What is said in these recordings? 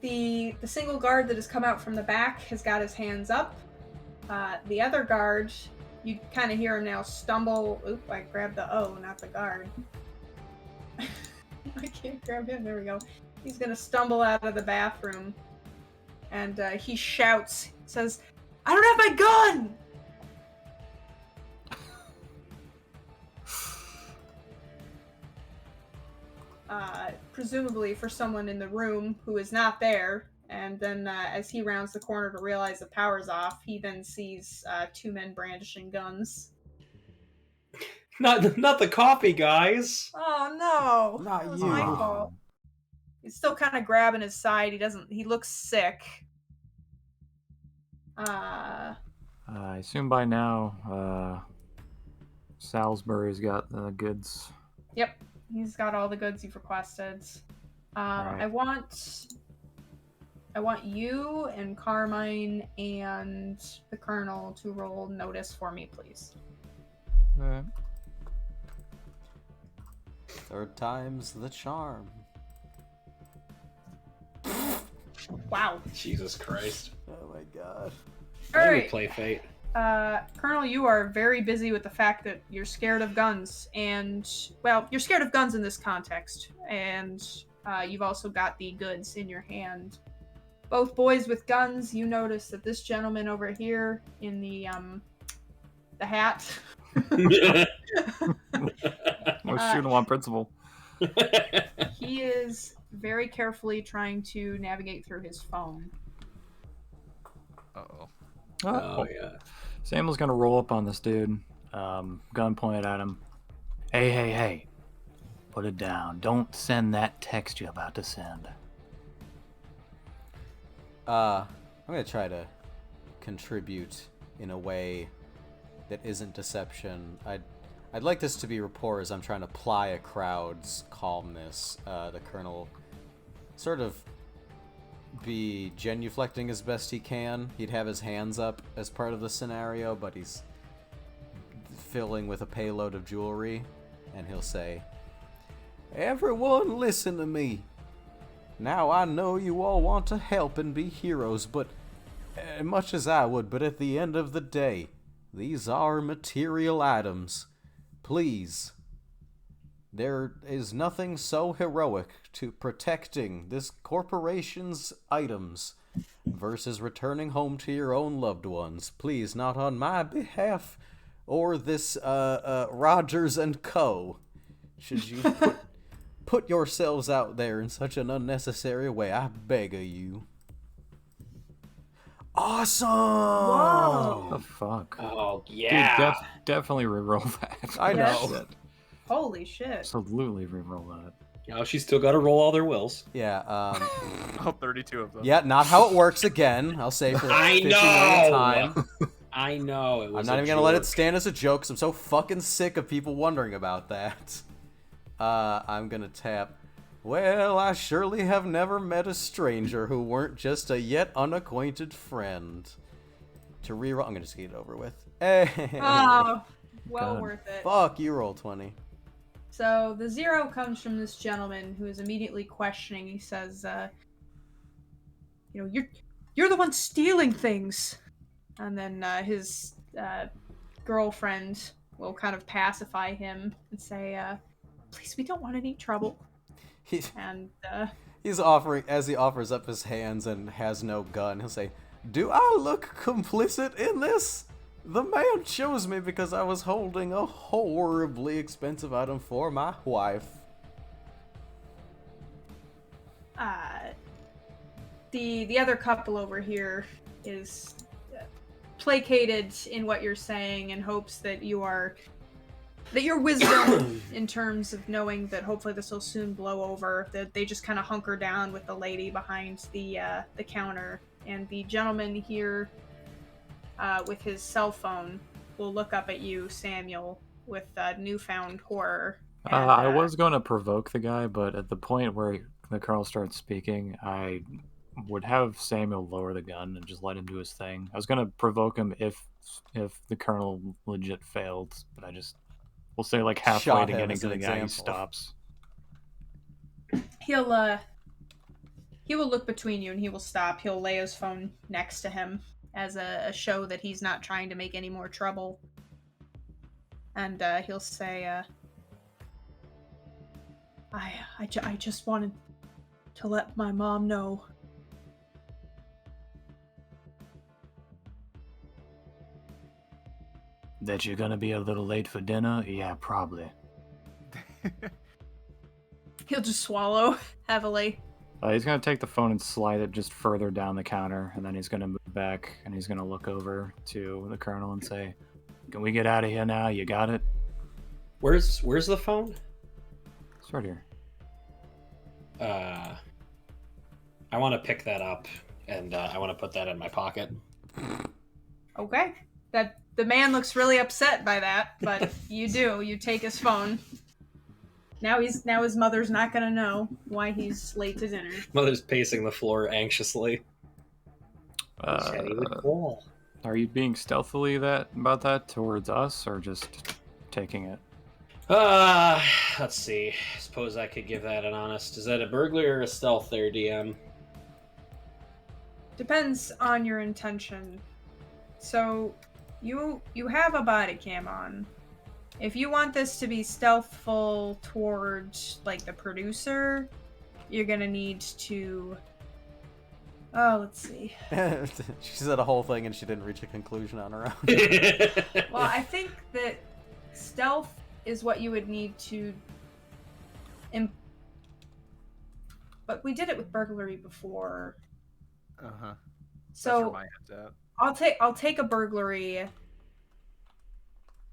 The single guard that has come out from the back has got his hands up. The other guard, you kind of hear him now stumble. Oop, I grabbed the O, not the guard. I can't grab him. There we go. He's going to stumble out of the bathroom. And he shouts, says, "I don't have my gun!" Presumably for someone in the room who is not there. And then as he rounds the corner to realize the power's off, he then sees two men brandishing guns. Not the coffee guys. Oh no! Not That was you. my fault. He's still kind of grabbing his side. He looks sick. I assume by now, Salisbury's got the goods. Yep, he's got all the goods you've requested. Right. I want you and Carmine and the Colonel to roll notice for me, please. Alright. Third time's the charm. Wow. Jesus Christ. Oh my god. All Let me right. play Fate. Colonel, you are very busy with the fact that you're scared of guns, and, well, you're scared of guns in this context, and you've also got the goods in your hand. Both boys with guns, you notice that this gentleman over here in the hat. Let's shoot him on principle. He is very carefully trying to navigate through his phone. Uh-oh. Oh, yeah. Samuel's gonna roll up on this dude, gun pointed at him. Hey. Put it down. Don't send that text you're about to send. I'm gonna try to contribute in a way that isn't deception. I'd like this to be rapport as I'm trying to ply a crowd's calmness. The Colonel sort of be genuflecting as best he can. He'd have his hands up as part of the scenario, but he's filling with a payload of jewelry, and he'll say, "Everyone listen to me. Now I know you all want to help and be heroes, but much as I would, but at the end of the day, these are material items. Please, there is nothing so heroic to protecting this corporation's items versus returning home to your own loved ones. Please, not on my behalf or this Rogers and Co. Should you put yourselves out there in such an unnecessary way, I beg of you." Awesome! Whoa! What the fuck? Oh, yeah. Dude, definitely reroll that. I Yes. know. Holy shit. Absolutely reroll that. Now she's still got to roll all their wills. Yeah, Oh, 32 of them. yeah, not how it works again. I'll say for the I 50 know! millionth time. I know. It was I'm not a even gonna let it joke. stand as a joke, 'cause I'm so fucking sick of people wondering about that. I'm gonna tap. Well, I surely have never met a stranger who weren't just a yet unacquainted friend. To reroll, I'm gonna just get it over with. Hey! Oh, well God. worth it. Fuck, you roll 20. So the 0 comes from this gentleman who is immediately questioning. He says, you're the one stealing things. And then his girlfriend will kind of pacify him and say, please, we don't want any trouble. And He's offering, as he offers up his hands and has no gun, he'll say, "Do I look complicit in this? The man chose me because I was holding a horribly expensive item for my wife." the other couple over here is placated in what you're saying and hopes that your wisdom in terms of knowing that hopefully this will soon blow over, that they just kind of hunker down with the lady behind the counter, and the gentleman here with his cell phone will look up at you, Samuel, with newfound horror. And, I was going to provoke the guy, but at the point where the colonel starts speaking, I would have Samuel lower the gun and just let him do his thing. I was going to provoke him if the colonel legit failed, but we'll say like halfway Shot to him getting as to an the guy, he example. stops. he'll he will look between you and he will stop. He'll lay his phone next to him as a show that he's not trying to make any more trouble. And he'll say, I just wanted to let my mom know. That you're gonna be a little late for dinner? Yeah, probably. He'll just swallow heavily. He's gonna take the phone and slide it just further down the counter, and then he's gonna move back and he's gonna look over to the colonel and say, "Can we get out of here now? You got it?" Where's the phone? It's right here. I want to pick that up, and I want to put that in my pocket. Okay. That the man looks really upset by that, but you do. You take his phone. Now his mother's not gonna know why he's late to dinner. Mother's pacing the floor anxiously. Are you being stealthily about that towards us, or just taking it? Let's see. Suppose I could give that an honest. Is that a burglary or a stealth there, DM? Depends on your intention. So, you have a body cam on. If you want this to be stealthful towards, like, the producer, you're gonna need to... Oh, let's see. She said a whole thing and she didn't reach a conclusion on her own. Well, I think that stealth is what you would need to... But we did it with burglary before. Uh-huh. So... That's where my head's at. I'll take a burglary.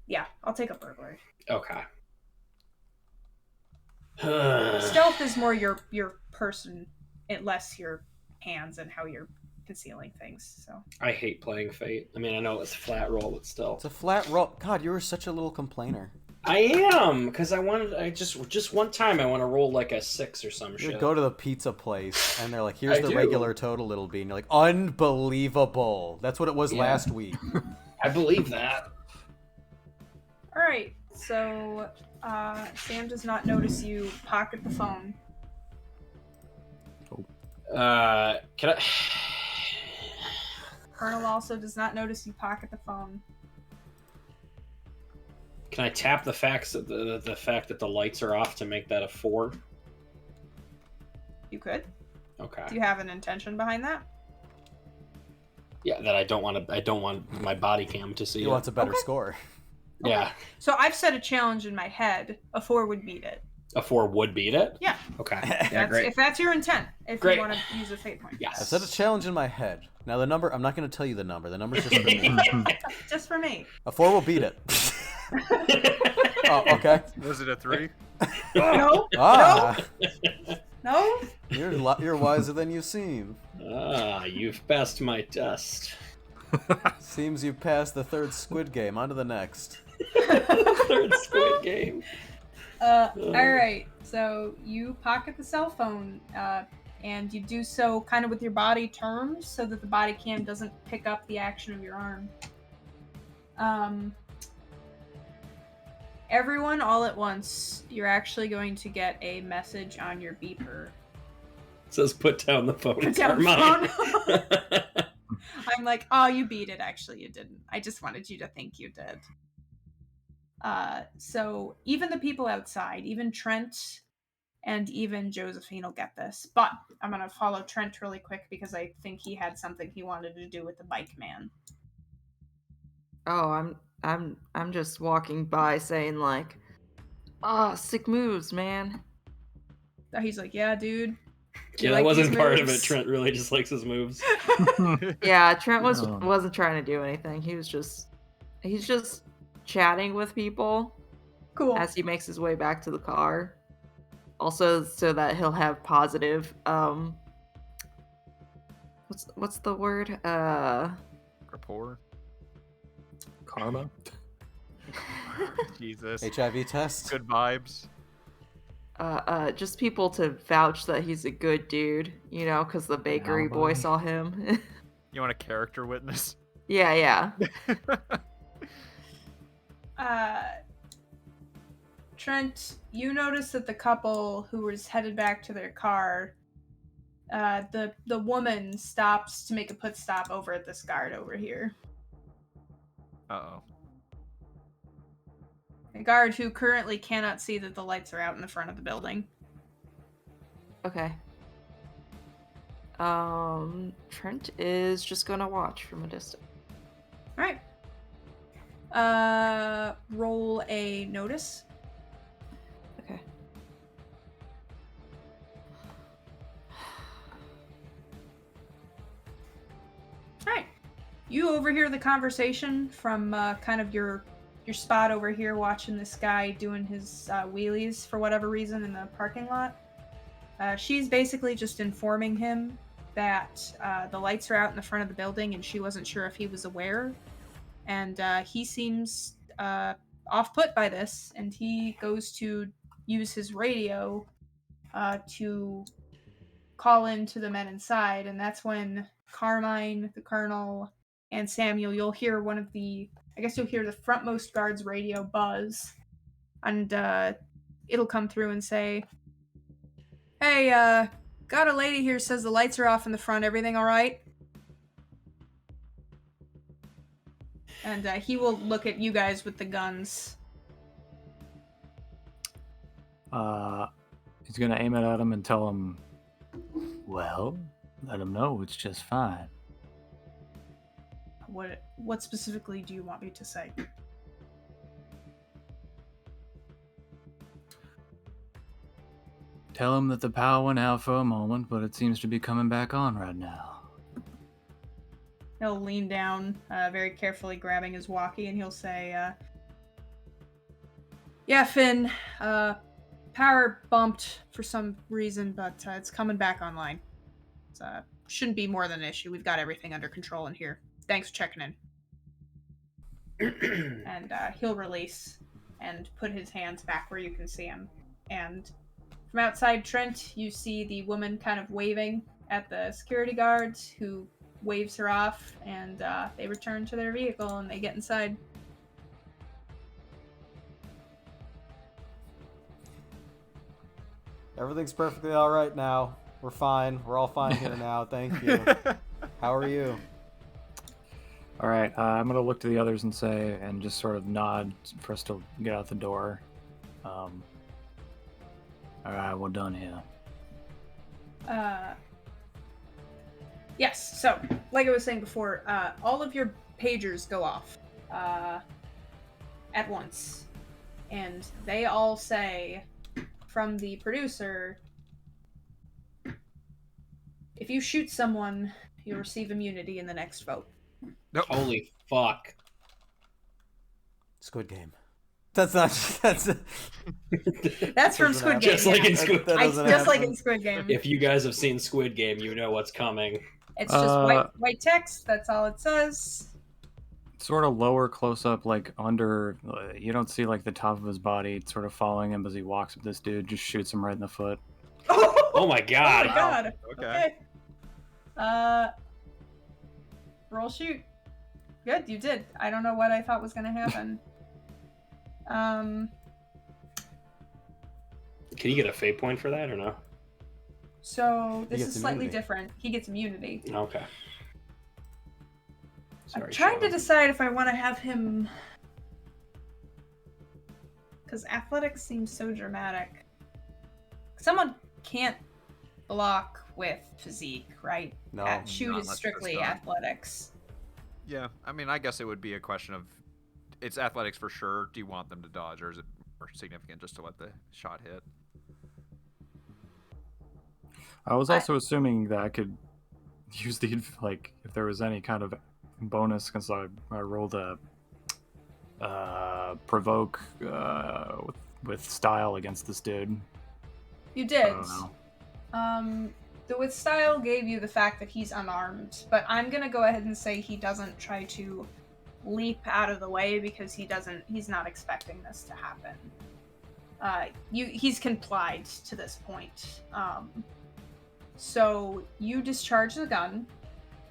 Yeah, I'll take a burglary. Okay. Stealth is more your person, less your hands and how you're concealing things. So I hate playing Fate. I mean, I know it's a flat roll, but still. It's a flat roll. God, you were such a little complainer. I am, because I just one time I want to roll like a 6 or some You shit. go to the pizza place and they're like, here's I the do. regular total it'll be. And you're like, unbelievable. That's what it was Yeah. last week. I believe that. all right. So Sam does not notice you pocket the phone. Can I? Colonel also does not notice you pocket the phone. Can I tap the fact that the fact that the lights are off to make that a 4? You could. Okay. Do you have an intention behind that? Yeah, that I don't want my body cam to see. He it. wants a better Okay. score. Yeah, So I've set a challenge in my head. A 4 would beat it. a 4 would beat it. Yeah. Okay. Yeah, great. If that's your intent. If Great. you want to use a fate point. Yes. I set a challenge in my head. Now the number, I'm not going to tell you the number. The number's just for me. Just for me. A 4 will beat it. Oh, okay. Was it a 3? No. Ah, No. you're wiser than you seem. You've passed my test. Seems you passed the third Squid Game. On to the next. Third Squid Game. All right. So you pocket the cell phone, and you do so kind of with your body turned, so that the body cam doesn't pick up the action of your arm. Everyone, all at once, you're actually going to get a message on your beeper. It says put down the phone. Put It's down the Armand. I'm like, oh, you beat it. Actually, you didn't. I just wanted you to think you did. So even the people outside, even Trent and even Josephine will get this. But I'm gonna follow Trent really quick because I think he had something he wanted to do with the bike man. Oh, I'm just walking by saying like, sick moves, man. So he's like, yeah, dude. Yeah, like that wasn't these part of it. moves? Trent really just likes his moves. Yeah, Trent No. wasn't trying to do anything. He's just chatting with people Cool. as he makes his way back to the car. Also, so that he'll have positive what's the word? Rapport. Karma? Jesus. HIV test. Good vibes. Just people to vouch that he's a good dude, you know, because the bakery boy alibi. saw him. You want a character witness? yeah. Trent, you notice that the couple who was headed back to their car, the woman stops to make a pit stop over at this guard over here. Uh-oh. A guard who currently cannot see that the lights are out in the front of the building. Okay. Trent is just gonna watch from a distance. All right. Roll a notice. Okay. All right. You overhear the conversation from kind of your spot over here, watching this guy doing his wheelies for whatever reason in the parking lot. She's basically just informing him that the lights are out in the front of the building, and she wasn't sure if he was aware. And he seems off-put by this, and he goes to use his radio to call in to the men inside, and that's when Carmine, the Colonel, and Samuel, you'll hear the frontmost guard's radio buzz, and it'll come through and say, "Hey, got a lady here, says the lights are off in the front, everything alright?" And he will look at you guys with the guns. He's gonna aim it at him and tell him, well, let him know it's just fine. What specifically do you want me to say? Tell him that the power went out for a moment, but it seems to be coming back on right now. He'll lean down, very carefully grabbing his walkie, and he'll say, "Yeah, Finn, power bumped for some reason, but it's coming back online. It shouldn't be more than an issue. We've got everything under control in here. Thanks for checking in." And he'll release and put his hands back where you can see him. And from outside Trent, you see the woman kind of waving at the security guards, who waves her off, and they return to their vehicle and they get inside. Everything's perfectly all right now. We're fine. We're all fine here now. Thank you. How are you? All right, I'm gonna look to the others and say, and just sort of nod for us to get out the door. All right, we're done here. Yes, so, like I was saying before, all of your pagers go off at once. And they all say, from the producer, if you shoot someone, you'll receive immunity in the next vote. Nope. Holy fuck. Squid Game. That's not. That's from Squid Game. Just like in Squid Game. Just like in Squid Game. If you guys have seen Squid Game, you know what's coming. It's just white text. That's all it says. Sort of lower close up, like under. You don't see like the top of his body, sort of following him as he walks with this dude. Just shoots him right in the foot. Oh my god. Oh my god. Okay. Roll shoot. Good, you did. I don't know what I thought was gonna happen. Can you get a fate point for that or no? So this He is gets slightly immunity. different. He gets immunity. Okay. I'm trying to Sean. decide if I want to have him, because athletics seems so dramatic. Someone can't block with physique, right? No. Shoot Not is unless strictly it's done. athletics. Yeah, I mean, I guess it would be a question of, it's athletics for sure. Do you want them to dodge, or is it more significant just to let the shot hit? I was also assuming that I could use the, like, if there was any kind of bonus, because I rolled a provoke with style against this dude. You I did. don't know. The with style gave you the fact that he's unarmed, but I'm gonna go ahead and say he doesn't try to leap out of the way because he's not expecting this to happen. He's complied to this point. So you discharge the gun,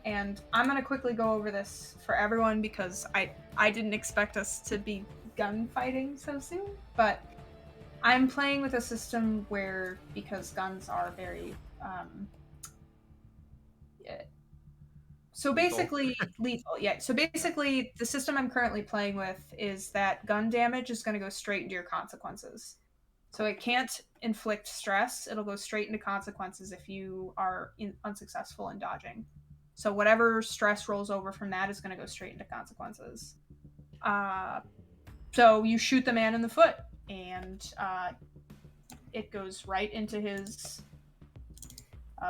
and I'm gonna quickly go over this for everyone because I didn't expect us to be gunfighting so soon, but I'm playing with a system where, because guns are very So Lethal. basically, lethal, yeah. So basically, the system I'm currently playing with is that gun damage is going to go straight into your consequences. So it can't inflict stress. It'll go straight into consequences if you are unsuccessful in dodging. So whatever stress rolls over from that is going to go straight into consequences. So you shoot the man in the foot, and it goes right into his,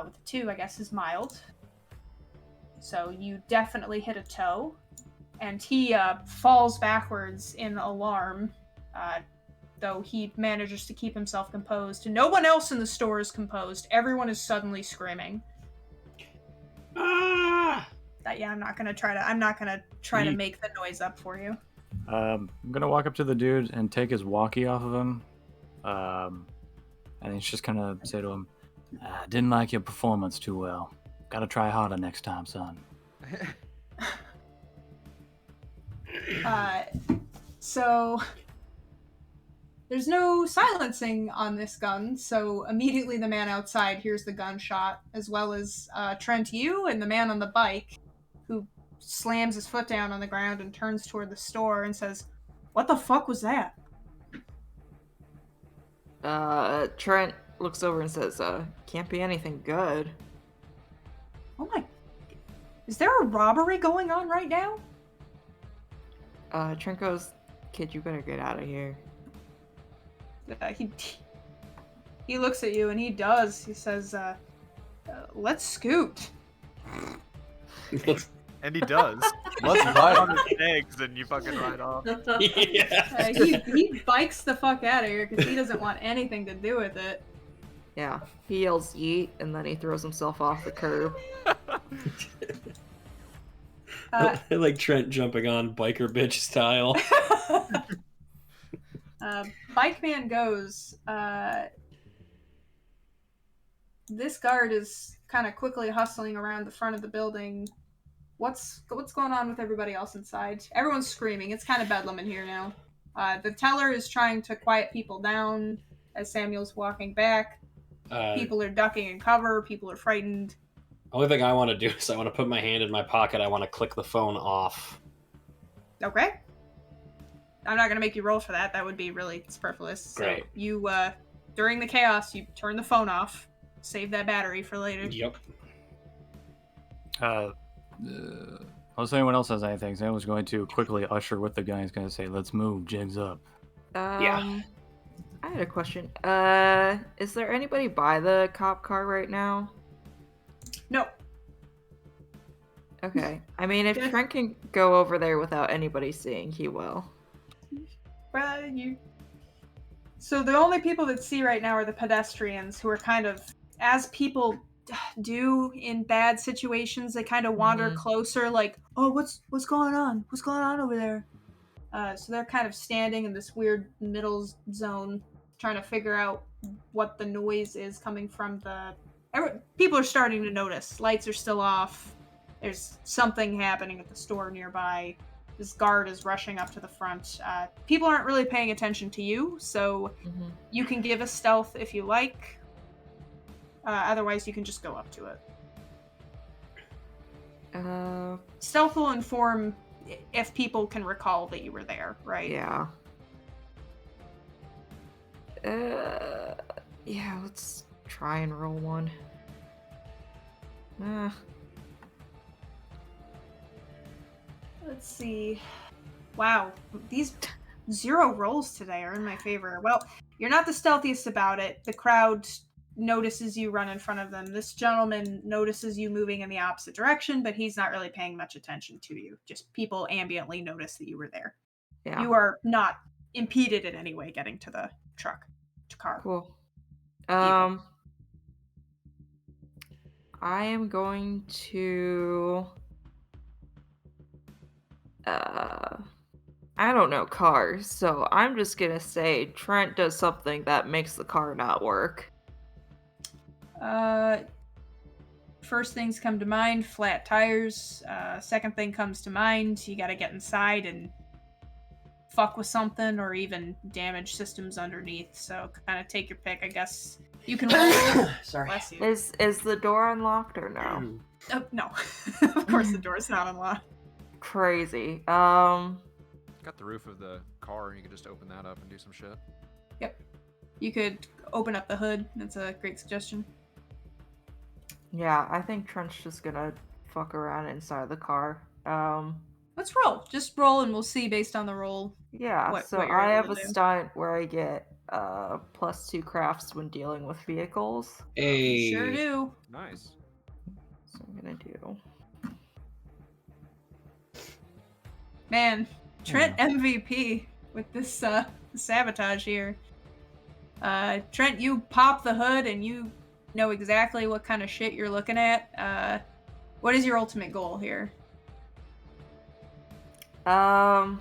with the 2, I guess, is mild. So you definitely hit a toe, and he falls backwards in alarm, though he manages to keep himself composed. No one else in the store is composed. Everyone is suddenly screaming. Ah! Yeah, I'm not gonna try to make the noise up for you. I'm gonna walk up to the dude and take his walkie off of him, and he's just gonna say to him, "I didn't like your performance too well. Gotta try harder next time, son." So there's no silencing on this gun, so immediately the man outside hears the gunshot, as well as Trent, you, and the man on the bike, who slams his foot down on the ground and turns toward the store and says, "What the fuck was that?" Trent looks over and says, "Can't be anything good." Oh my... Is there a robbery going on right now? Trent goes, "Kid, you better get out of here." He looks at you and he does. He says, "Let's scoot." And he does. Let's On ride. his eggs, and you fucking ride off. Yeah. He bikes the fuck out of here because he doesn't want anything to do with it. Yeah, he yells yeet, and then he throws himself off the curb. I like Trent jumping on biker bitch style. Bike man goes. This guard is kind of quickly hustling around the front of the building. What's going on with everybody else inside? Everyone's screaming. It's kind of bedlam in here now. The teller is trying to quiet people down as Samuel's walking back. People are ducking in cover. People are frightened. Only thing I want to do is I want to put my hand in my pocket. I want to click the phone off. Okay. I'm not going to make you roll for that. That would be really superfluous. So Great. you, during the chaos, you turn the phone off. Save that battery for later. Yep. Unless anyone else has anything, Sam was going to quickly usher with the guy. He's going to say, "Let's move, jigs up." Yeah. I had a question. Is there anybody by the cop car right now? No. Okay. I mean, if Trent can go over there without anybody seeing, he will. Well, So the only people that see right now are the pedestrians, who are kind of, as people do in bad situations, they kind of wander closer, like, "Oh, what's going on? What's going on over there?" So they're kind of standing in this weird middle zone, trying to figure out what the noise is coming from the... People are starting to notice. Lights are still off. There's something happening at the store nearby. This guard is rushing up to the front. People aren't really paying attention to you, so you can give a stealth if you like. Otherwise, you can just go up to it. Stealth will inform if people can recall that you were there, right? Yeah. Yeah, let's try and roll one. Let's see. Wow, these 0 rolls today are in my favor. Well, you're not the stealthiest about it. The crowd notices you run in front of them. This gentleman notices you moving in the opposite direction, but he's not really paying much attention to you. Just people ambiently notice that you were there. Yeah. You are not impeded in any way getting to the car. Cool. I am going to... I don't know cars, so I'm just gonna say Trent does something that makes the car not work. First things come to mind, flat tires. Second thing comes to mind, you gotta get inside and fuck with something or even damage systems underneath. So kind of take your pick. I guess You can roll. Sorry. Bless you. Is the door unlocked or no? Oh, no. Of course the door's not unlocked. Crazy. Got the roof of the car. You could just open that up and do some shit. Yep. You could open up the hood. That's a great suggestion. Yeah, I think Trent's just gonna fuck around inside the car. Let's roll. Just roll and we'll see based on the roll. Yeah, What so you're I able have to a do. stunt where I get +2 crafts when dealing with vehicles. Hey. Sure do. Nice. So I'm gonna do. Man, Trent MVP with this sabotage here. Trent, you pop the hood and you know exactly what kind of shit you're looking at. What is your ultimate goal here? I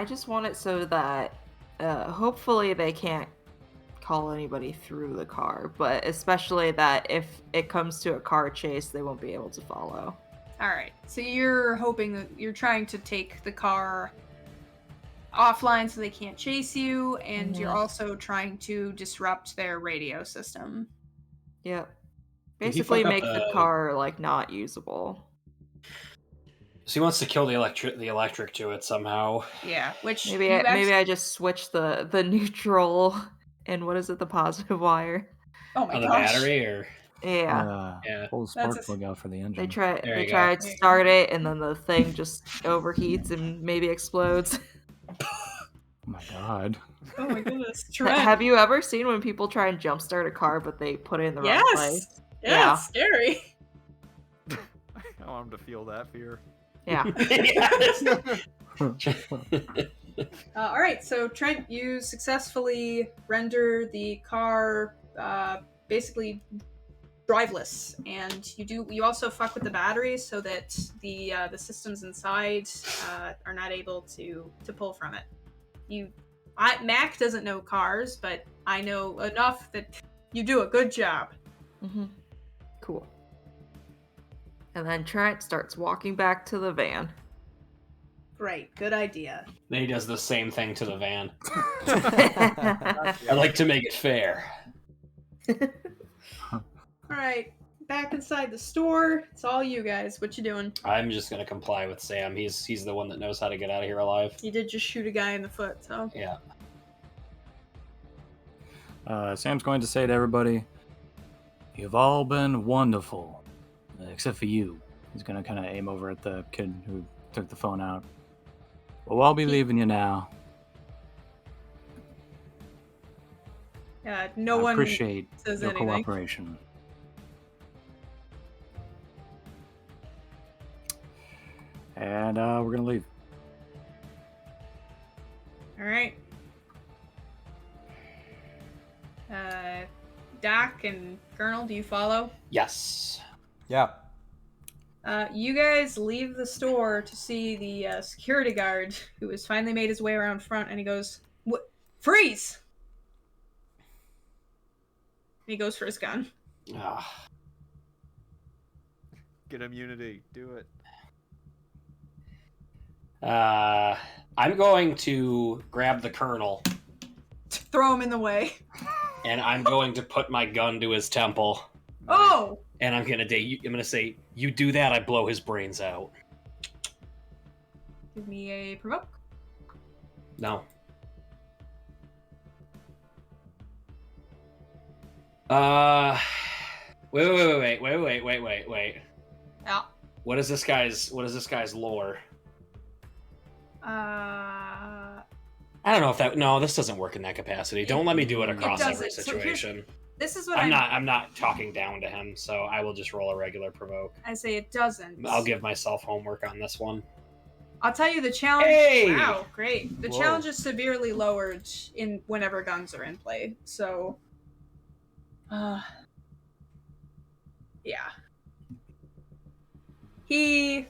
just want it so that hopefully they can't call anybody through the car, but especially that if it comes to a car chase, they won't be able to follow. All right. So you're hoping that you're trying to take the car offline so they can't chase you, and you're Mhm. also trying to disrupt their radio system. Yep. Did he Basically fuck up make the car like not usable. So he wants to kill the electric to it somehow. Yeah, which Maybe you maybe I just switch the neutral and what is it, the positive wire. Oh my On the gosh. battery, or Yeah. Yeah. Pull the That's spark a- plug out for the engine. They try There they you go. try to There you start it and then the thing just overheats and maybe explodes. Oh my god. Oh my goodness. Trent. Have you ever seen when people try and jumpstart a car but they put it in the wrong place? Yes. Yeah, Yeah. it's scary. I want him to feel that fear. Yeah. All right, so Trent, you successfully render the car basically driveless, and you also fuck with the batteries so that the systems inside are not able to pull from it. Mac doesn't know cars, but I know enough that you do a good job. Mm-hmm. Cool. And then Trent starts walking back to the van. Great, good idea. Then he does the same thing to the van. Yeah. I like to make it fair. All right, back inside the store. It's all you guys. What you doing? I'm just gonna comply with Sam. He's the one that knows how to get out of here alive. You did just shoot a guy in the foot, so. Yeah. Sam's going to say to everybody, "You've all been wonderful, except for you." He's going to kind of aim over at the kid who took the phone out. "Well, I'll be leaving you now. No I one appreciate says your anything. cooperation." And we're going to leave. All right. Doc and Colonel, do you follow? Yes. Yeah. You guys leave the store to see the security guard who has finally made his way around front, and he goes, "What? Freeze!" And he goes for his gun. Ah. Get immunity. Do it. I'm going to grab the Colonel, Throw him in the way. and I'm going to put my gun to his temple, Oh! and I'm gonna say, "You do that, I blow his brains out." Give me a provoke. No. Wait. Yeah. What is this guy's lore? I don't know if that. No, this doesn't work in that capacity. Don't let me do it across every doesn't. So here's- situation. This is what I'm not talking down to him, so I will just roll a regular provoke. I say it doesn't. I'll give myself homework on this one. I'll tell you the challenge. Hey! Wow, great. The Whoa. challenge is severely lowered in whenever guns are in play. So, yeah. He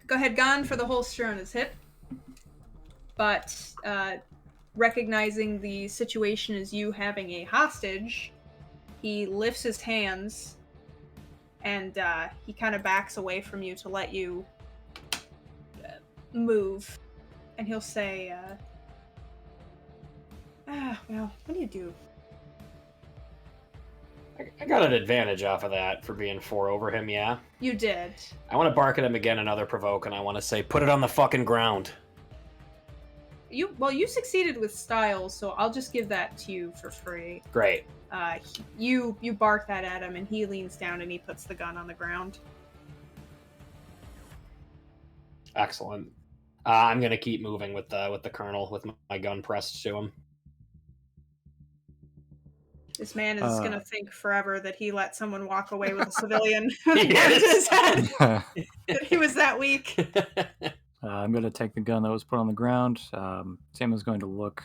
go ahead, gun for the holster on his hip, but recognizing the situation as you having a hostage, he lifts his hands and he kind of backs away from you to let you move, and he'll say, Well, what do you do? I got an advantage off of that for being 4 over him, yeah. You did. I want to bark at him again, another provoke, and I want to say, put it on the fucking ground. You succeeded with style, so I'll just give that to you for free. Great. You bark that at him, and he leans down and he puts the gun on the ground. Excellent. I'm gonna keep moving with the colonel with my gun pressed to him. This man is gonna think forever that he let someone walk away with a civilian Yes. to his head. That he was that weak. I'm going to take the gun that was put on the ground. Sam is going to look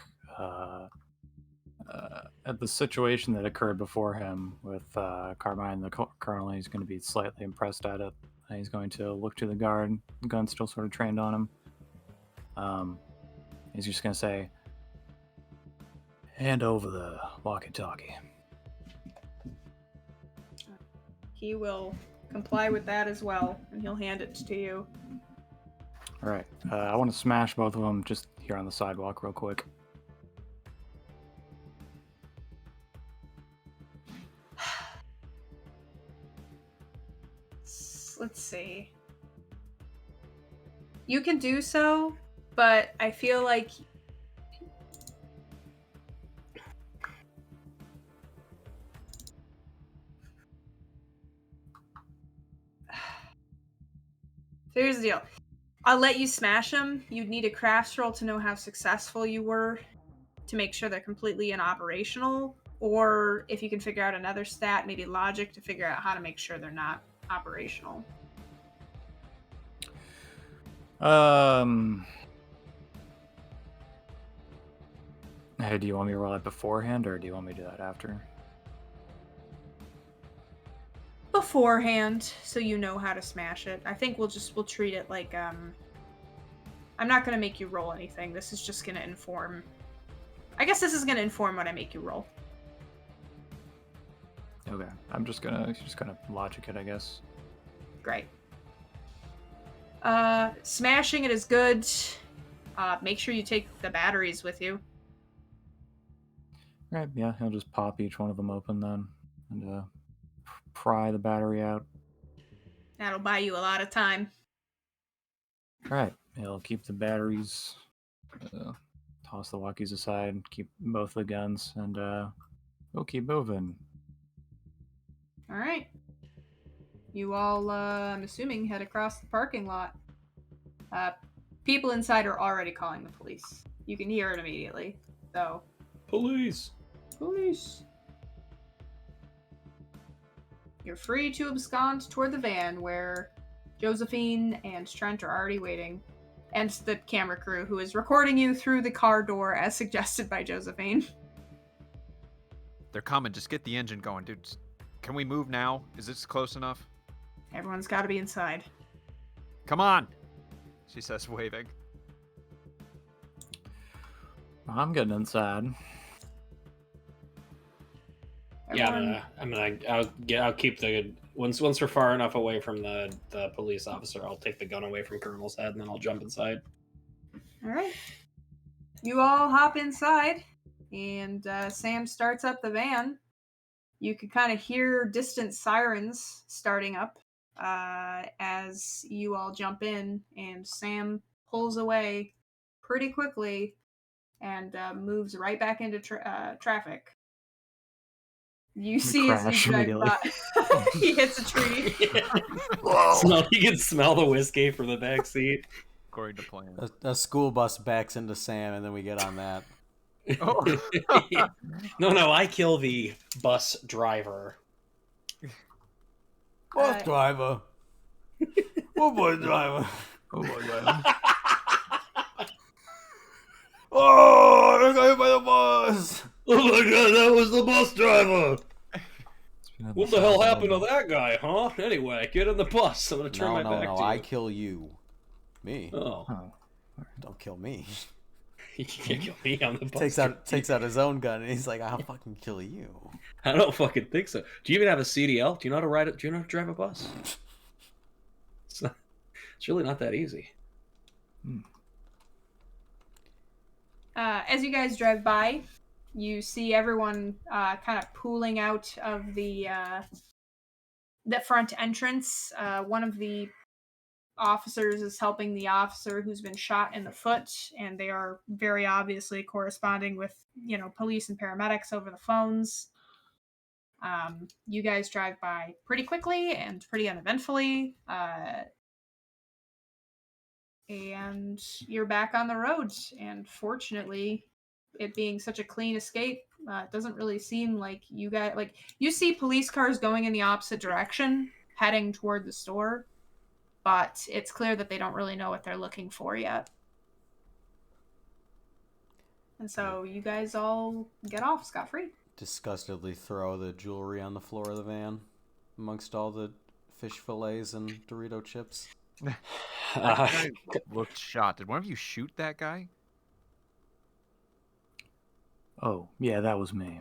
at the situation that occurred before him with Carmine, the colonel. He's going to be slightly impressed at it. And he's going to look to the guard. The gun's still sort of trained on him. He's just going to say, hand over the walkie-talkie. He will comply with that as well, and he'll hand it to you. All right. I want to smash both of them just here on the sidewalk real quick. Let's see. You can do so, but I feel like here's the deal. I'll let you smash them. You'd need a crafts roll to know how successful you were to make sure they're completely inoperational. Or if you can figure out another stat, maybe logic to figure out how to make sure they're not operational. Hey, do you want me to roll it beforehand, or do you want me to do that after? Beforehand, so you know how to smash it. I think we'll treat it like I'm not gonna make you roll anything. This is just gonna inform. I guess this is gonna inform what I make you roll. Okay, I'm just gonna logic it, I guess. Great. Smashing it is good. Make sure you take the batteries with you. All right, yeah, he'll just pop each one of them open then, and pry the battery out. That'll buy you a lot of time. All right, he'll keep the batteries, toss the walkies aside, keep both the guns, and we'll keep moving. All right. You all, I'm assuming, head across the parking lot. People inside are already calling the police. You can hear it immediately. So, Police. police. You're free to abscond toward the van where Josephine and Trent are already waiting. And the camera crew who is recording you through the car door as suggested by Josephine. They're coming. Just get the engine going, dude. Can we move now? Is this close enough? Everyone's got to be inside. Come on, she says, waving. I'm getting inside. Everyone, Yeah, I'll keep the once we're far enough away from the police officer, I'll take the gun away from Colonel's head and then I'll jump inside. All right. You all hop inside, and Sam starts up the van. You can kind of hear distant sirens starting up as you all jump in, and Sam pulls away pretty quickly and moves right back into traffic. You see as crash you drive immediately. by, he hits a tree. You can smell the whiskey from the back seat. According to plan. A school bus backs into Sam, and then we get on that. Oh. No, I kill the bus driver. Bus driver. What bus driver? Oh my god. Oh, I got hit by the bus. Oh my god, that was the bus driver! What the hell happened to that guy, huh? Anyway, get in the bus. I'm gonna turn my back to you. I kill you. Me? Oh. Don't kill me. You can't kill me on the bus. Takes out his own gun, and he's like, "I'll fucking kill you." I don't fucking think so. Do you even have a CDL? Do you know how to ride it? Do you know how to drive a bus? It's really not that easy. As you guys drive by, You see everyone kind of pooling out of the front entrance. One of the officers is helping the officer who's been shot in the foot, and they are very obviously corresponding with, police and paramedics over the phones. You guys drive by pretty quickly and pretty uneventfully, and you're back on the roads. And fortunately, it being such a clean escape, it doesn't really seem like you guys you see police cars going in the opposite direction, heading toward the store, but it's clear that they don't really know what they're looking for yet. And so you guys all get off scot-free. Disgustedly throw the jewelry on the floor of the van amongst all the fish fillets and Dorito chips. That guy looked shot. Did one of you shoot that guy? Oh, yeah, that was me.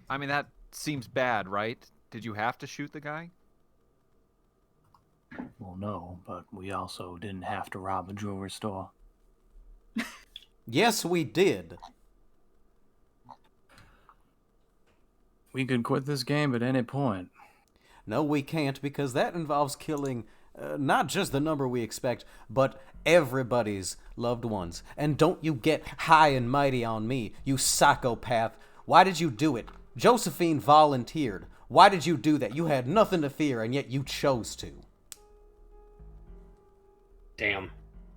I mean, that seems bad, right? Did you have to shoot the guy? Well, no, but we also didn't have to rob a jewelry store. Yes, we did. We could quit this game at any point. No, we can't, because that involves killing not just the number we expect, but everybody's loved ones. And don't you get high and mighty on me, you psychopath. Why did you do it? Josephine volunteered. Why did you do that? You had nothing to fear, and yet you chose to. Damn.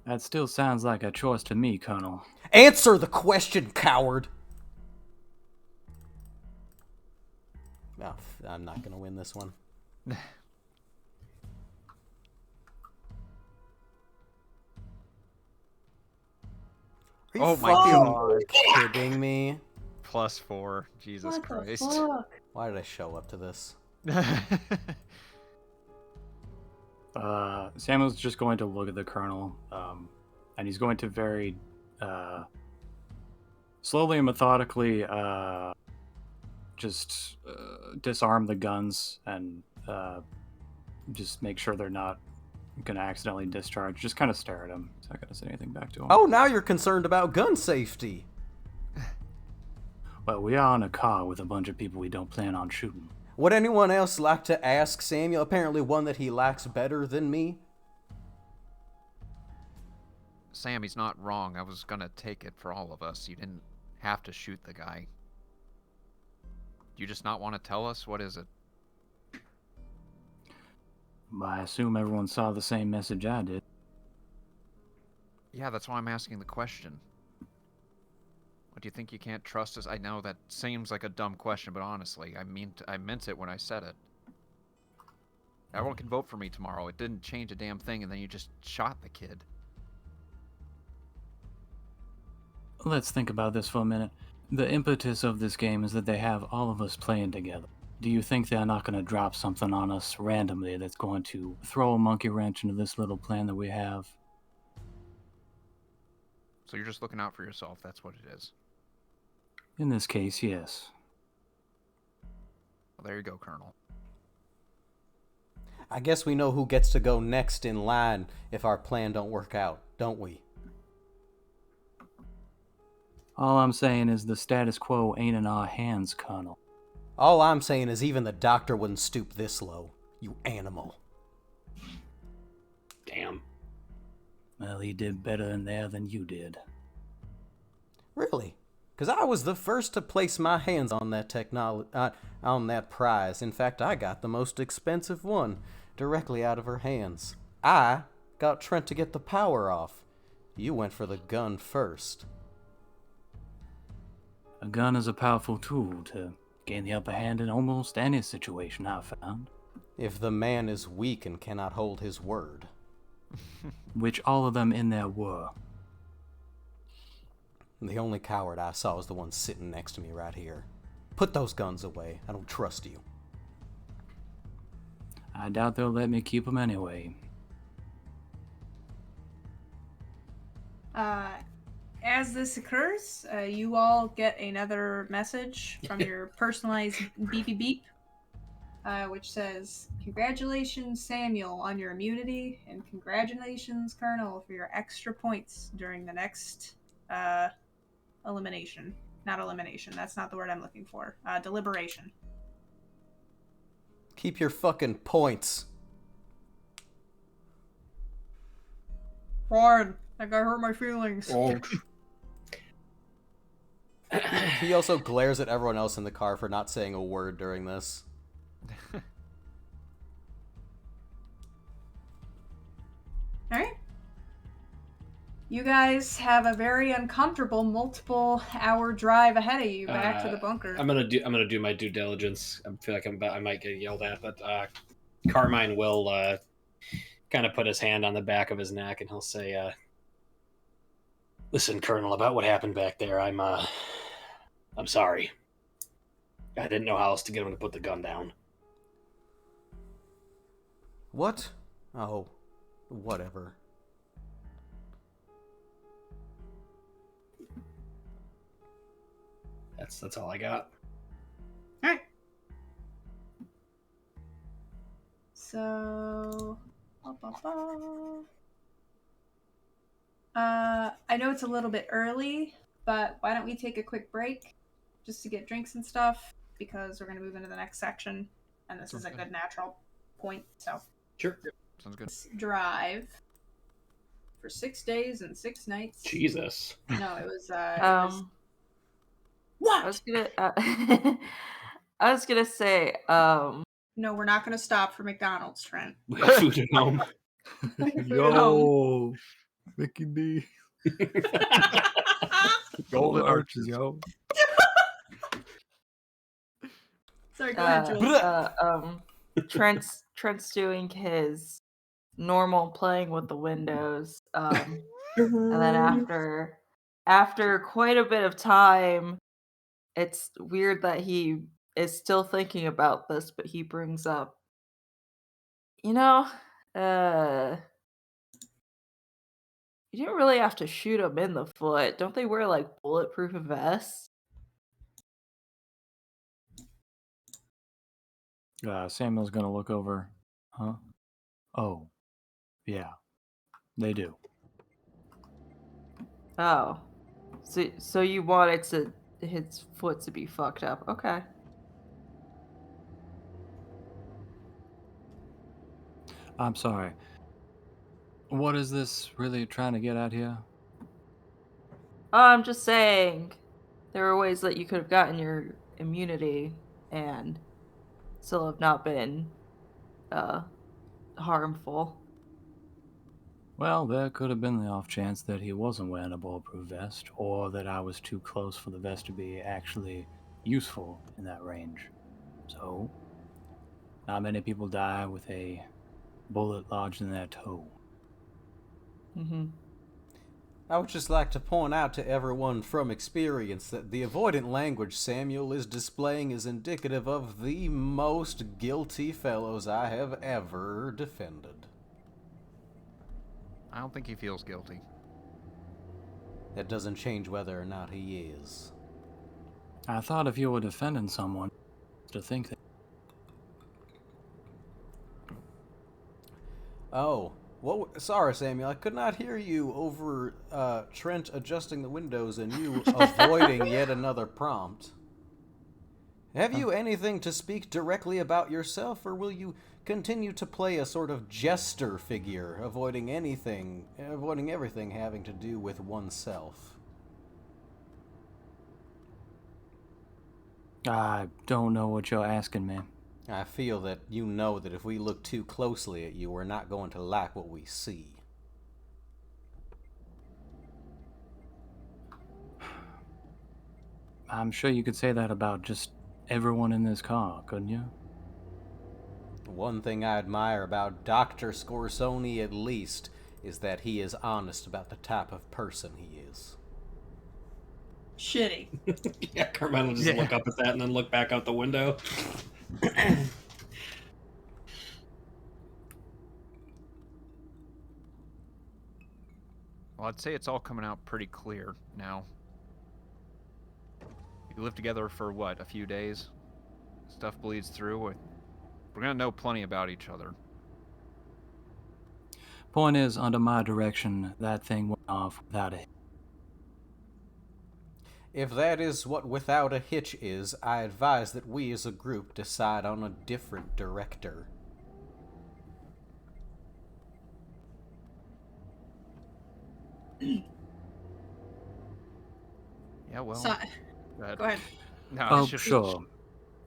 That still sounds like a choice to me, Colonel. Answer the question, coward! Oh, I'm not gonna win this one. Are you Oh my fucking kidding me? +4. Jesus What Christ. the fuck? Why did I show up to this? Samuel's just going to look at the Colonel, and he's going to very slowly and methodically just disarm the guns and just make sure they're not going to accidentally discharge. Just kind of stare at him. He's not going to say anything back to him. Oh, now you're concerned about gun safety. Well, we are in a car with a bunch of people we don't plan on shooting. Would anyone else like to ask Samuel? Apparently one that he likes better than me. Sam, he's not wrong. I was gonna take it for all of us. You didn't have to shoot the guy. Do you just not want to tell us? What is it? I assume everyone saw the same message I did. Yeah, that's why I'm asking the question. What, do you think you can't trust us? I know that seems like a dumb question, but honestly, I meant it when I said it. Everyone can vote for me tomorrow. It didn't change a damn thing, and then you just shot the kid. Let's think about this for a minute. The impetus of this game is that they have all of us playing together. Do you think they're not going to drop something on us randomly that's going to throw a monkey wrench into this little plan that we have? So you're just looking out for yourself, that's what it is. In this case, yes. Well, there you go, Colonel. I guess we know who gets to go next in line if our plan don't work out, don't we? All I'm saying is the status quo ain't in our hands, Colonel. All I'm saying is even the doctor wouldn't stoop this low, you animal. Damn. Well, he did better in there than you did. Really? Because I was the first to place my hands on that on that prize. In fact, I got the most expensive one directly out of her hands. I got Trent to get the power off. You went for the gun first. A gun is a powerful tool to gain the upper hand in almost any situation, I've found. If the man is weak and cannot hold his word. Which all of them in there were. The only coward I saw was the one sitting next to me right here. Put those guns away. I don't trust you. I doubt they'll let me keep them anyway. As this occurs, you all get another message from your personalized beepy beep, which says, "Congratulations, Samuel, on your immunity, and congratulations, Colonel, for your extra points during the next elimination. Not elimination. That's not the word I'm looking for. Deliberation. Keep your fucking points. Fine. That guy hurt my feelings. Oh. He also glares at everyone else in the car for not saying a word during this. Alright. You guys have a very uncomfortable multiple-hour drive ahead of you back to the bunker. I'm gonna do my due diligence. I feel like I might get yelled at, but Carmine will kind of put his hand on the back of his neck and he'll say, "Listen, Colonel, about what happened back there, I'm sorry. I didn't know how else to get him to put the gun down." What? Oh, whatever. That's all I got. Alright. So... I know it's a little bit early, but why don't we take a quick break just to get drinks and stuff, because we're going to move into the next section, and this is a good natural point, so... Sure. Sounds good. Let's drive for 6 days and 6 nights. Jesus. No, it was, What? I was gonna say, No, we're not going to stop for McDonald's, Trent. We have food at home. Yo, Mickey D. Golden Arches, yo. Sorry, go ahead, Jules. Trent's doing his normal playing with the windows, and then after quite a bit of time, it's weird that he is still thinking about this, but he brings up, you didn't really have to shoot him in the foot. Don't they wear like bulletproof vests? Samuel's gonna look over. Huh? Oh, yeah, they do. Oh, so you wanted his foot to be fucked up? Okay. I'm sorry. What is this really trying to get at here? Oh, I'm just saying, there are ways that you could have gotten your immunity and still have not been harmful. Well, there could have been the off chance that he wasn't wearing a bulletproof vest, or that I was too close for the vest to be actually useful in that range. So, not many people die with a bullet lodged in their toe. Mm-hmm. I would just like to point out to everyone from experience that the avoidant language Samuel is displaying is indicative of the most guilty fellows I have ever defended. I don't think he feels guilty. That doesn't change whether or not he is. I thought if you were defending someone, to think that. Oh, what? Sorry, Samuel. I could not hear you over Trent adjusting the windows and you avoiding yet another prompt. Have you anything to speak directly about yourself, or will you continue to play a sort of jester figure, avoiding everything having to do with oneself? I don't know what you're asking me. I feel that you know that if we look too closely at you, we're not going to like what we see. I'm sure you could say that about just everyone in this car, couldn't you? One thing I admire about Dr. Scorsoni, at least, is that he is honest about the type of person he is. Shitty. Yeah, Carmine will just look up at that and then look back out the window. Well, I'd say it's all coming out pretty clear now. You live together for what, a few days? Stuff bleeds through. We're gonna know plenty about each other. Point is, under my direction, that thing went off without a hit. If that is what Without a Hitch is, I advise that we as a group decide on a different director. Yeah, well. So, go ahead. No, Oh, it's just sure.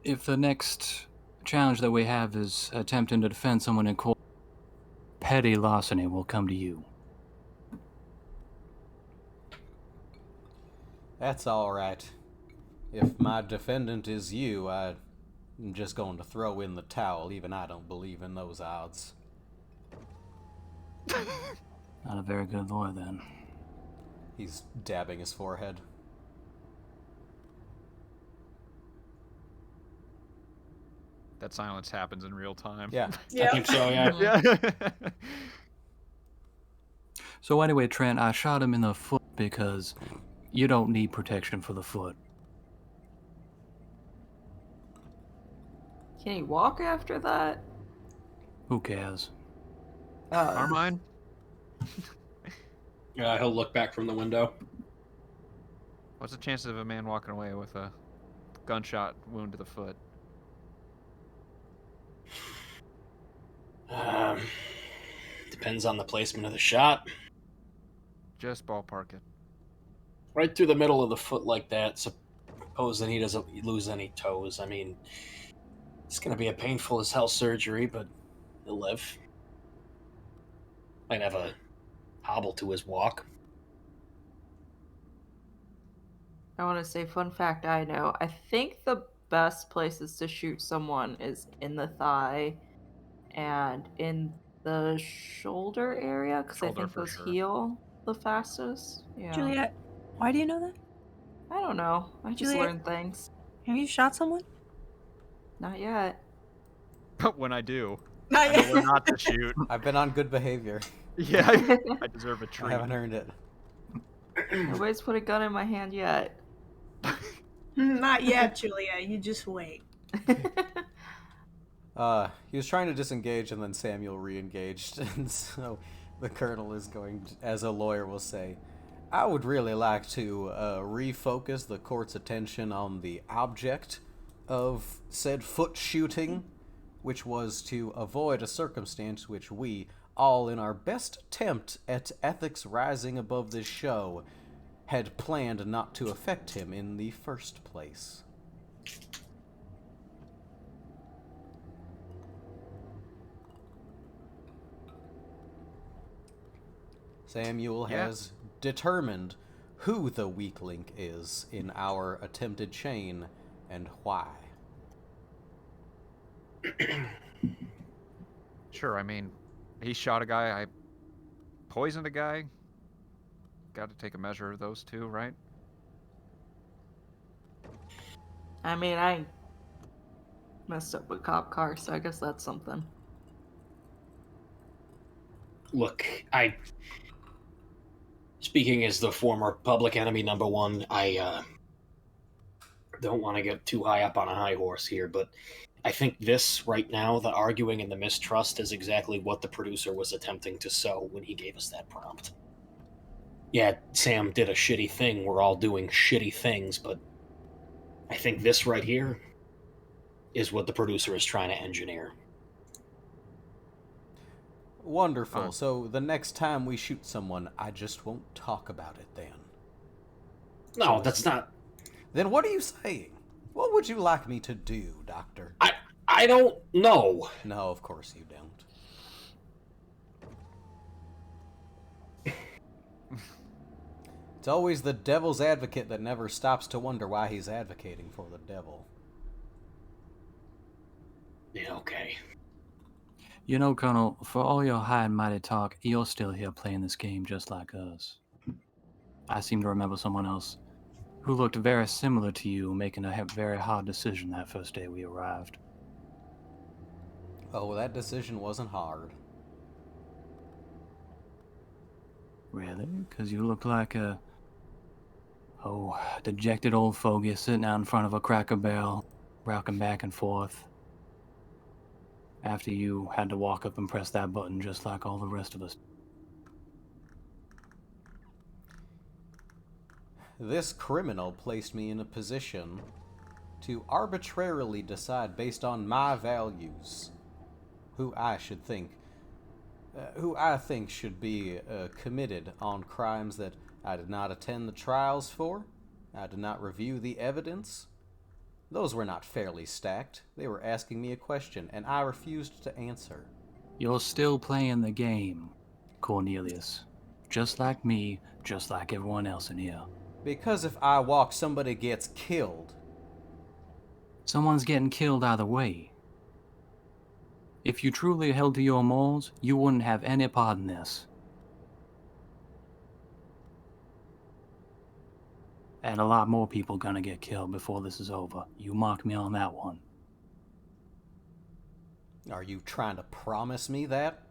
If the next challenge that we have is attempting to defend someone in court, petty larceny will come to you. That's alright. If my defendant is you, I'm just going to throw in the towel. Even I don't believe in those odds. Not a very good lawyer, then. He's dabbing his forehead. that silence happens in real time. Yeah. I think so, yeah. Yeah. So anyway, Trent, I shot him in the foot because you don't need protection for the foot. Can he walk after that? Who cares? Carmine? He'll look back from the window. What's the chances of a man walking away with a gunshot wound to the foot? Depends on the placement of the shot. Just ballpark it. Right through the middle of the foot like that, supposing he doesn't lose any toes. I mean, it's going to be a painful as hell surgery, but he'll live. Might have a hobble to his walk. I want to say, fun fact I know. I think the best places to shoot someone is in the thigh and in the shoulder area, because I Shoulder think for those sure. heal the fastest. Yeah. Juliet, why do you know that? I don't know. I just Juliet? learned things. Have you shot someone? Not yet. But when I do, Not I know yet. where not to shoot. I've been on good behavior. Yeah, I deserve a I treat. haven't earned it. Nobody's put a gun in my hand yet. Not yet, Julia. You just wait. He was trying to disengage, and then Samuel re-engaged, and so the colonel is going to, as a lawyer will say, I would really like to refocus the court's attention on the object of said foot shooting, which was to avoid a circumstance which we, all in our best attempt at ethics rising above this show, had planned not to affect him in the first place. Samuel Yeah. has determined who the weak link is in our attempted chain and why. Sure, I mean, he shot a guy, I poisoned a guy. Got to take a measure of those two, right? I mean, I messed up a cop car, so I guess that's something. Look, speaking as the former public enemy number one, I don't want to get too high up on a high horse here, but I think this right now, the arguing and the mistrust, is exactly what the producer was attempting to sow when he gave us that prompt. Yeah, Sam did a shitty thing. We're all doing shitty things, but I think this right here is what the producer is trying to engineer. Wonderful. So the next time we shoot someone, I just won't talk about it then. No, that's not... Then what are you saying? What would you like me to do, Doctor? I don't know. No, of course you don't. It's always the devil's advocate that never stops to wonder why he's advocating for the devil. Yeah, okay. You know, Colonel, for all your high and mighty talk, you're still here playing this game just like us. I seem to remember someone else who looked very similar to you making a very hard decision that first day we arrived. Oh, that decision wasn't hard. Really? Because you looked like a... dejected old fogey sitting out in front of a Cracker Barrel, rocking back and forth. After you had to walk up and press that button just like all the rest of us. this criminal placed me in a position to arbitrarily decide based on my values who I think should be committed on crimes that I did not attend the trials for. I did not review the evidence. Those were not fairly stacked. They were asking me a question, and I refused to answer. You're still playing the game, Cornelius. Just like me, just like everyone else in here. Because if I walk, somebody gets killed. Someone's getting killed either way. If you truly held to your morals, you wouldn't have any part in this. And a lot more people gonna get killed before this is over. You mark me on that one. Are you trying to promise me that?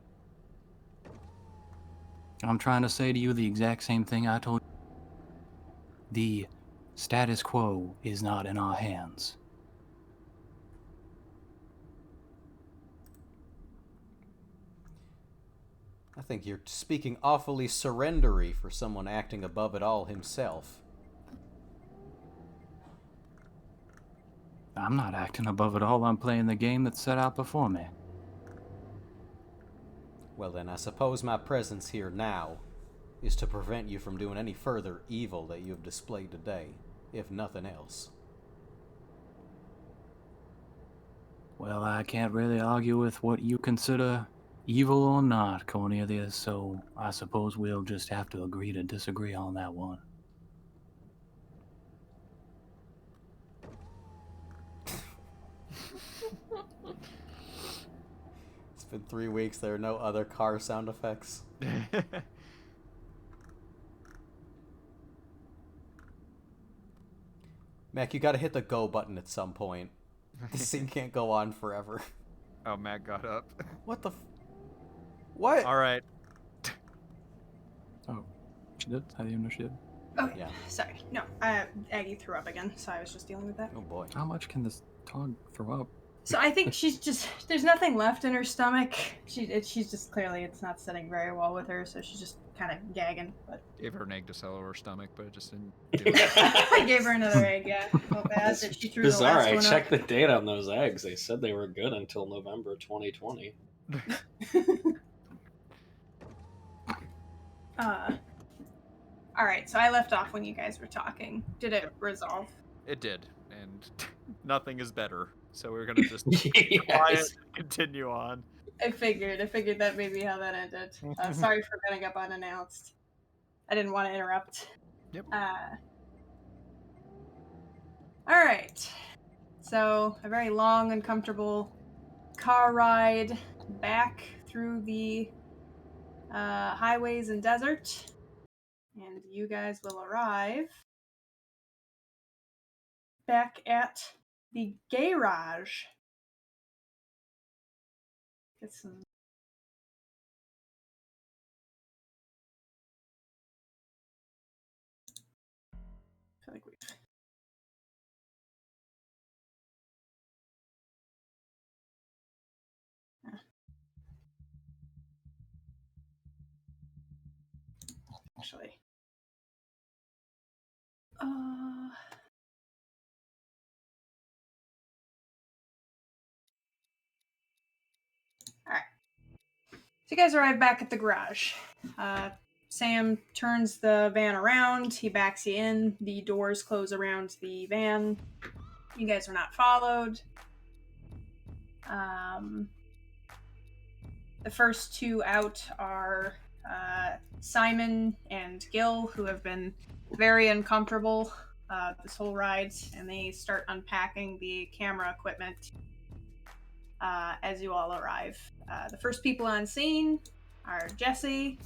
I'm trying to say to you the exact same thing I told you. The status quo is not in our hands. I think you're speaking awfully surrendery for someone acting above it all himself. I'm not acting above it all. I'm playing the game that's set out before me. Well then, I suppose my presence here now is to prevent you from doing any further evil that you have displayed today, if nothing else. Well, I can't really argue with what you consider evil or not, Cornelius, so I suppose we'll just have to agree to disagree on that one. It's been 3 weeks, there are no other car sound effects. Mac, you gotta hit the go button at some point. This scene can't go on forever. Oh, Matt got up. What the What? All right. Oh, she did? I didn't even know she did. Oh, Yeah. sorry. No, Aggie threw up again, so I was just dealing with that. Oh boy. How much can this dog throw up? So I think she's just, there's nothing left in her stomach. She's just clearly, it's not sitting very well with her, so she's just kind of gagging. But Gave her an egg to settle her stomach, but it just didn't do it. I gave her another egg, yeah. Felt bad that she threw Bizarre. the last I one checked the date on those eggs. They said they were good until November 2020. Alright, so I left off when you guys were talking. Did it resolve? It did, and nothing is better. So we're gonna just quiet Yes. and continue on. I figured that may be how that ended. Sorry for getting up unannounced. I didn't want to interrupt. Yep. Alright. So, a very long, uncomfortable car ride back through the highways and desert. And you guys will arrive back at the garage. Get some. I feel like we've. Actually. Alright. So you guys arrive back at the garage. Sam turns the van around. He backs you in. The doors close around the van. You guys are not followed. The first two out are Simon and Gil, who have been very uncomfortable this whole ride, and they start unpacking the camera equipment as you all arrive. The first people on scene are Jesse,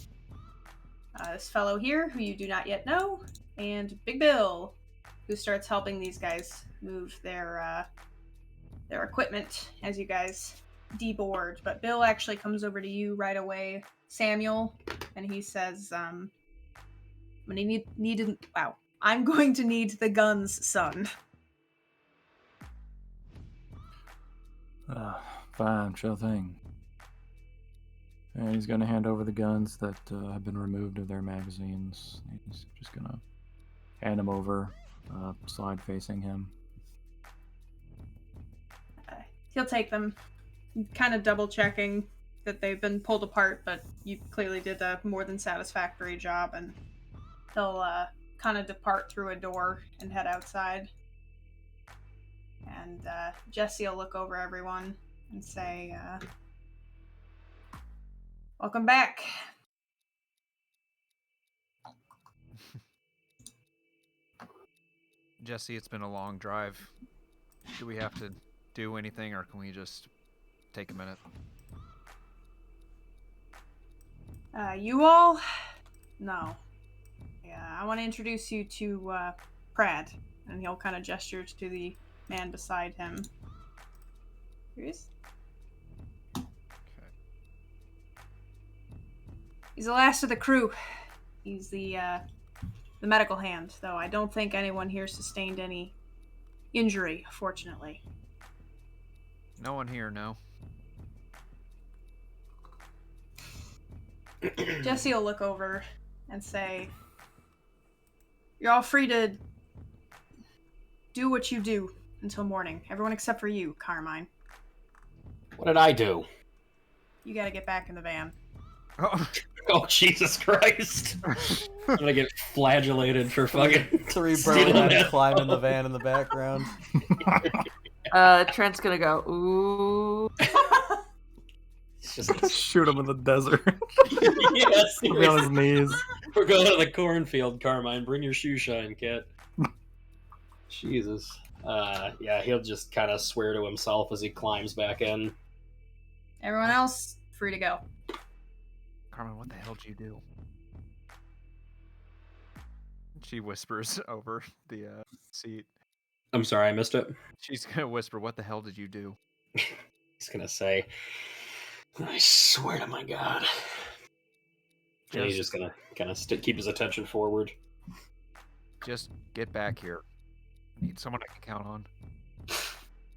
this fellow here, who you do not yet know, and Big Bill, who starts helping these guys move their equipment as you guys deboard. But Bill actually comes over to you right away, Samuel, and he says, I'm going to need the guns, son. Fine, sure thing. And he's gonna hand over the guns that have been removed of their magazines. He's just gonna hand him over, side facing him. He'll take them, kind of double checking that they've been pulled apart, but you clearly did a more than satisfactory job, and he'll kind of depart through a door and head outside. And Jesse will look over everyone and say, welcome back. Jesse, it's been a long drive. Do we have to do anything, or can we just take a minute? You all? No. Yeah, I want to introduce you to Prad, and he'll kind of gesture to the man beside him. Here he is. Okay. He's the last of the crew. He's the medical hand, though I don't think anyone here sustained any injury, fortunately. No one here, no. Jesse will look over and say, you're all free to do what you do until morning. Everyone except for you, Carmine. What did I do? You gotta get back in the van. Oh, Oh, Jesus Christ. I'm gonna get flagellated for fucking... Three stealing burn that climb in the phone. van in the background. Trent's gonna go, ooh. It's just... Shoot him in the desert. Yes, He'll be on his knees. we're going to the cornfield, Carmine. Bring your shoe shine, kit. Jesus. Yeah, he'll just kind of swear to himself as he climbs back in. Everyone else, free to go. Carmen, what the hell did you do? She whispers over the seat. I'm sorry, I missed it. She's gonna whisper, what the hell did you do? He's gonna say, I swear to my God. And he's just gonna kind of keep his attention forward. Just get back here. Need someone I can count on.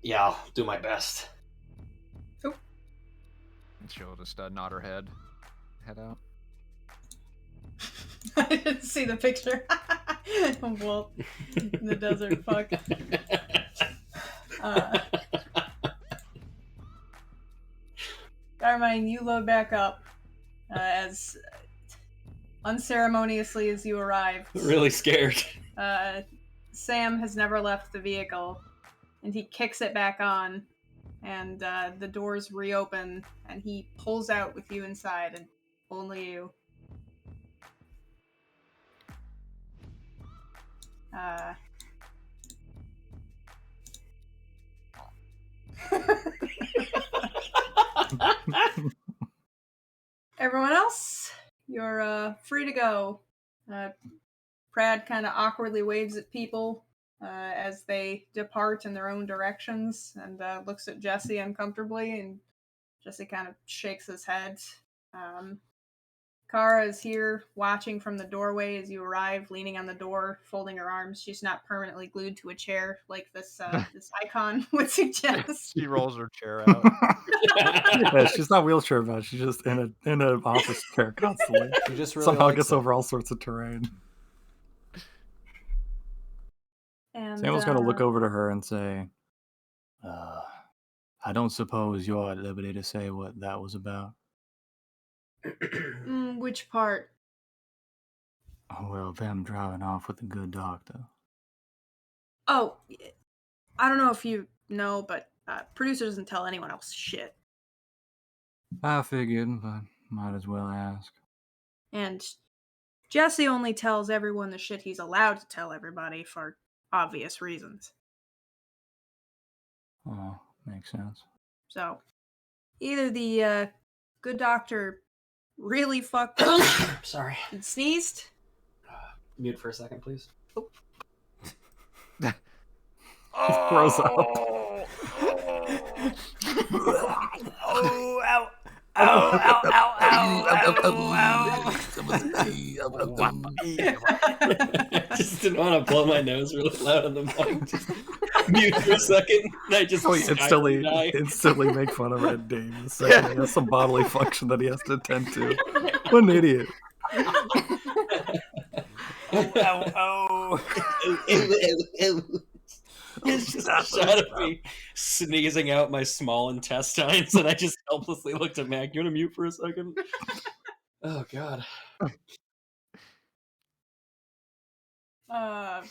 Yeah, I'll do my best. And she'll just nod her head. Head out. I didn't see the picture. Well, in the desert, fuck. Carmine, you load back up as unceremoniously as you arrived. Really scared. Sam has never left the vehicle, and he kicks it back on, and the doors reopen, and he pulls out with you inside, and only you. Everyone else, you're free to go. Prad kind of awkwardly waves at people as they depart in their own directions, and looks at Jesse uncomfortably, and Jesse kind of shakes his head. Kara is here, watching from the doorway as you arrive, leaning on the door, folding her arms. She's not permanently glued to a chair like this this icon would suggest. She rolls her chair out. Yeah, she's not wheelchair bound. She's just in an office chair constantly. She just really Somehow likes gets it. over all sorts of terrain. And Samuel's gonna look over to her and say, I don't suppose you're at liberty to say what that was about. Which part? Well, them driving off with the good doctor. Oh, I don't know if you know, but producer doesn't tell anyone else shit. I figured, but might as well ask. And Jesse only tells everyone the shit he's allowed to tell everybody for obvious reasons. Oh, makes sense. So, either the good doctor really fucked up Sorry. and sneezed. Mute for a second, please. Throws up. Oh, ow. I just didn't want to blow my nose really loud on the mic. Just mute for a second, and I just Instantly die. make fun of Red Dame the second he has some bodily function that he has to attend to. What an idiot. Oh, It's just a shot of me sneezing out my small intestines, and I just helplessly looked at Mac. You want to mute for a second? Oh God. I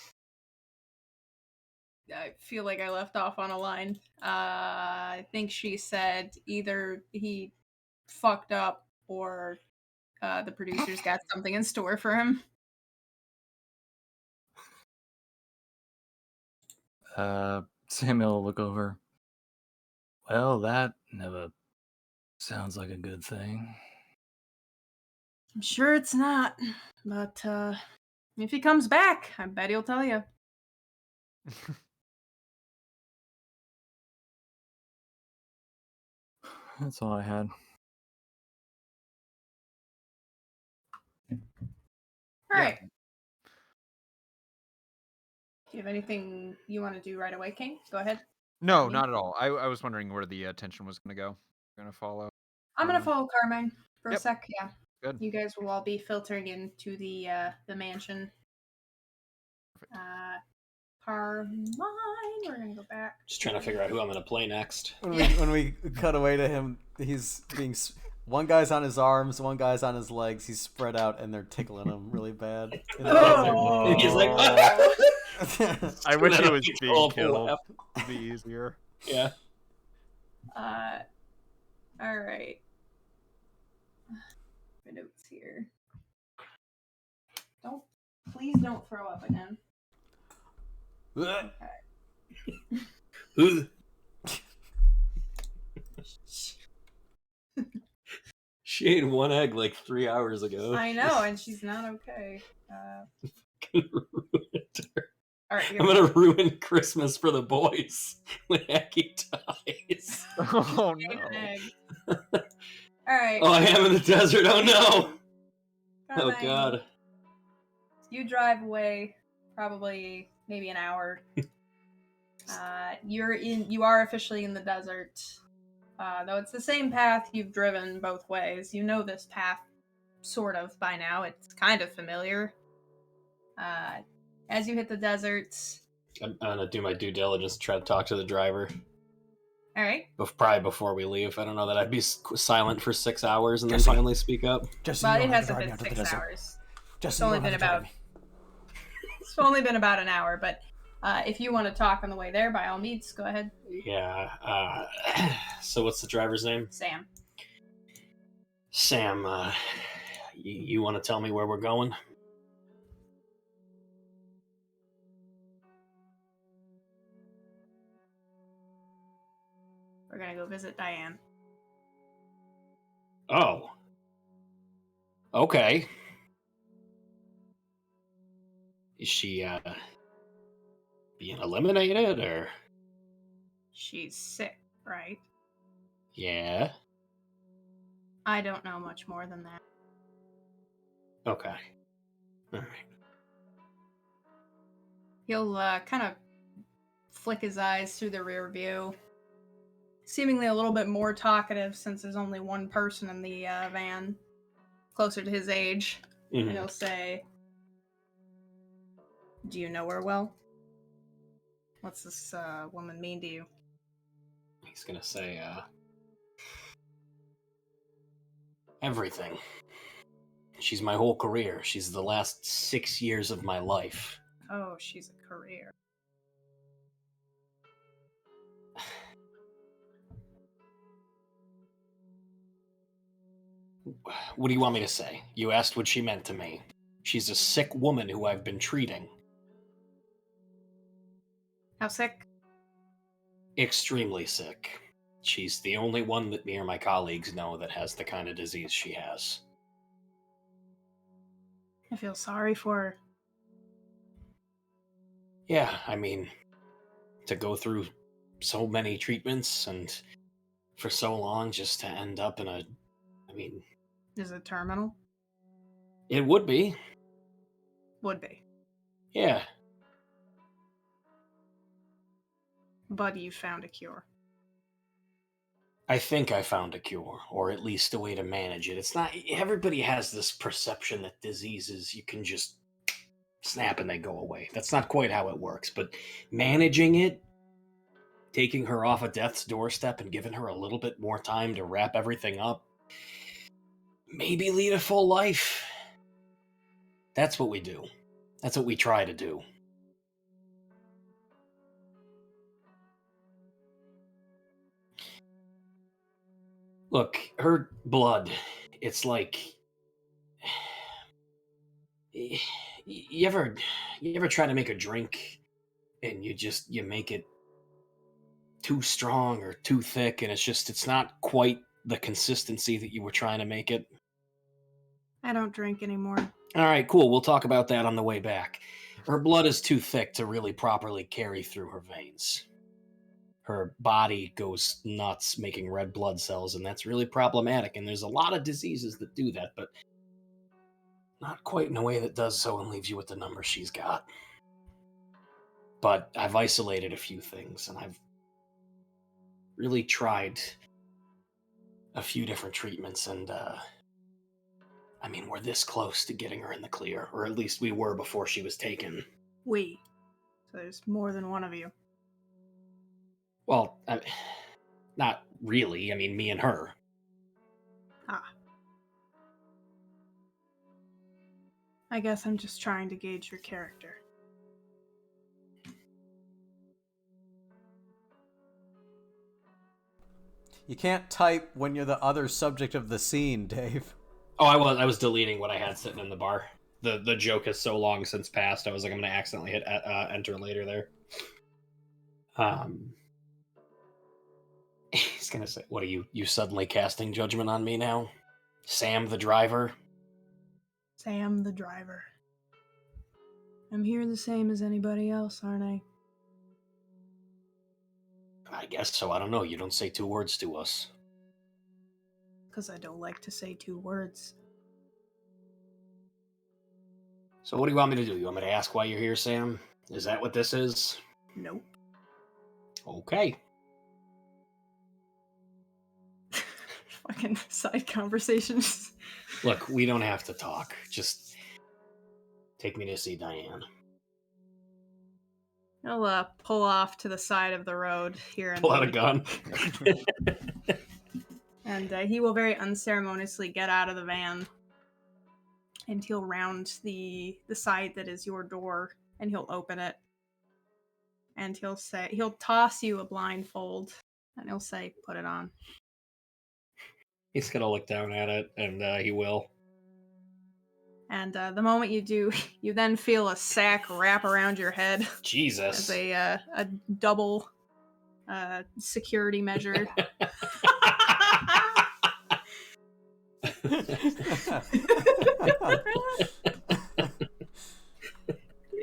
feel like I left off on a line. I think she said either he fucked up or the producers got something in store for him. Samuel will look over. Well, that never sounds like a good thing. I'm sure it's not, but if he comes back, I bet he'll tell you. That's all I had. All right. Do you have anything you want to do right away, King? Go ahead. No, Me? not at all. I was wondering where the attention was going to go. Going to follow. I'm gonna follow Carmine for a Yep. sec. Yeah, Good. you guys will all be filtering into the mansion. Carmine, we're gonna go back. Just trying to figure out who I'm gonna play next. When we cut away to him, he's being one guy's on his arms, one guy's on his legs. He's spread out, and they're tickling him really bad. Oh. He's like, I wish he was being Awful killed. laugh. It'd be easier. Yeah. All right. My notes here. Please don't throw up again. Who? She ate one egg like 3 hours ago. I know, and she's not okay. All right, here I'm we gonna go. ruin Christmas for the boys when Aki dies. Oh Ate an no. egg. All right. Oh, I am in the desert. Oh no. Oh Carmine, God. You drive away probably maybe an hour. You are officially in the desert. Though it's the same path you've driven both ways. You know this path sort of by now. It's kind of familiar. As you hit the desert. I'm gonna do my due diligence to try to talk to the driver. All right. Probably before we leave. I don't know that I'd be silent for 6 hours and then Jesse. finally speak up. Jesse, Well, you it don't have to hasn't drive me been out to the 6 desert. hours. Jesse, It's you only don't been have to drive about. me. It's only been about an hour, but if you want to talk on the way there, by all means, go ahead. Yeah. So what's the driver's name? Sam. Sam, you want to tell me where we're going? We're gonna go visit Diane. Oh. Okay. Is she, being eliminated, or? She's sick, right? Yeah. I don't know much more than that. Okay. All right. He'll kind of flick his eyes through the rear view, seemingly a little bit more talkative since there's only one person in the van, closer to his age. Mhm. And he'll say, "Do you know her well? What's this woman mean to you?" He's gonna say, everything. She's my whole career. She's the last 6 years of my life. Oh, she's a career. What do you want me to say? You asked what she meant to me. She's a sick woman who I've been treating. How sick? Extremely sick. She's the only one that me or my colleagues know that has the kind of disease she has. I feel sorry for her. Yeah, I mean, to go through so many treatments and for so long just to end up in a... I mean... Is it terminal? It would be. Would be. Yeah. But you found a cure. I think I found a cure, or at least a way to manage it. It's not... Everybody has this perception that diseases you can just snap and they go away. That's not quite how it works, but managing it, taking her off of death's doorstep and giving her a little bit more time to wrap everything up, maybe lead a full life. That's what we do. That's what we try to do. Look, her blood, it's like... You ever try to make a drink and you make it too strong or too thick and it's not quite the consistency that you were trying to make it? I don't drink anymore. All right, cool. We'll talk about that on the way back. Her blood is too thick to really properly carry through her veins. Her body goes nuts making red blood cells, and that's really problematic. And there's a lot of diseases that do that, but not quite in a way that does so and leaves you with the number she's got. But I've isolated a few things, and I've really tried a few different treatments, and I mean, we're this close to getting her in the clear, or at least we were before she was taken. We. So there's more than one of you. Well, not really. I mean, me and her. Ah. I guess I'm just trying to gauge your character. You can't type when you're the other subject of the scene, Dave. Oh, I was deleting what I had sitting in the bar. The joke has so long since passed. I was like, I'm going to accidentally hit enter later there. He's going to say, what are you suddenly casting judgment on me now? Sam the driver? Sam the driver. I'm here the same as anybody else, aren't I? I guess so. I don't know. You don't say two words to us. Because I don't like to say two words. So what do you want me to do? You want me to ask why you're here, Sam? Is that what this is? Nope. Okay. Fucking side conversations. Look, we don't have to talk. Just take me to see Diane. He'll pull off to the side of the road here. Pull out a gun. And he will very unceremoniously get out of the van. And he'll round the side that is your door. And he'll open it. And he'll toss you a blindfold. And he'll say, put it on. He's going to look down at it, and he will. And the moment you do, you then feel a sack wrap around your head. Jesus. As a double security measure.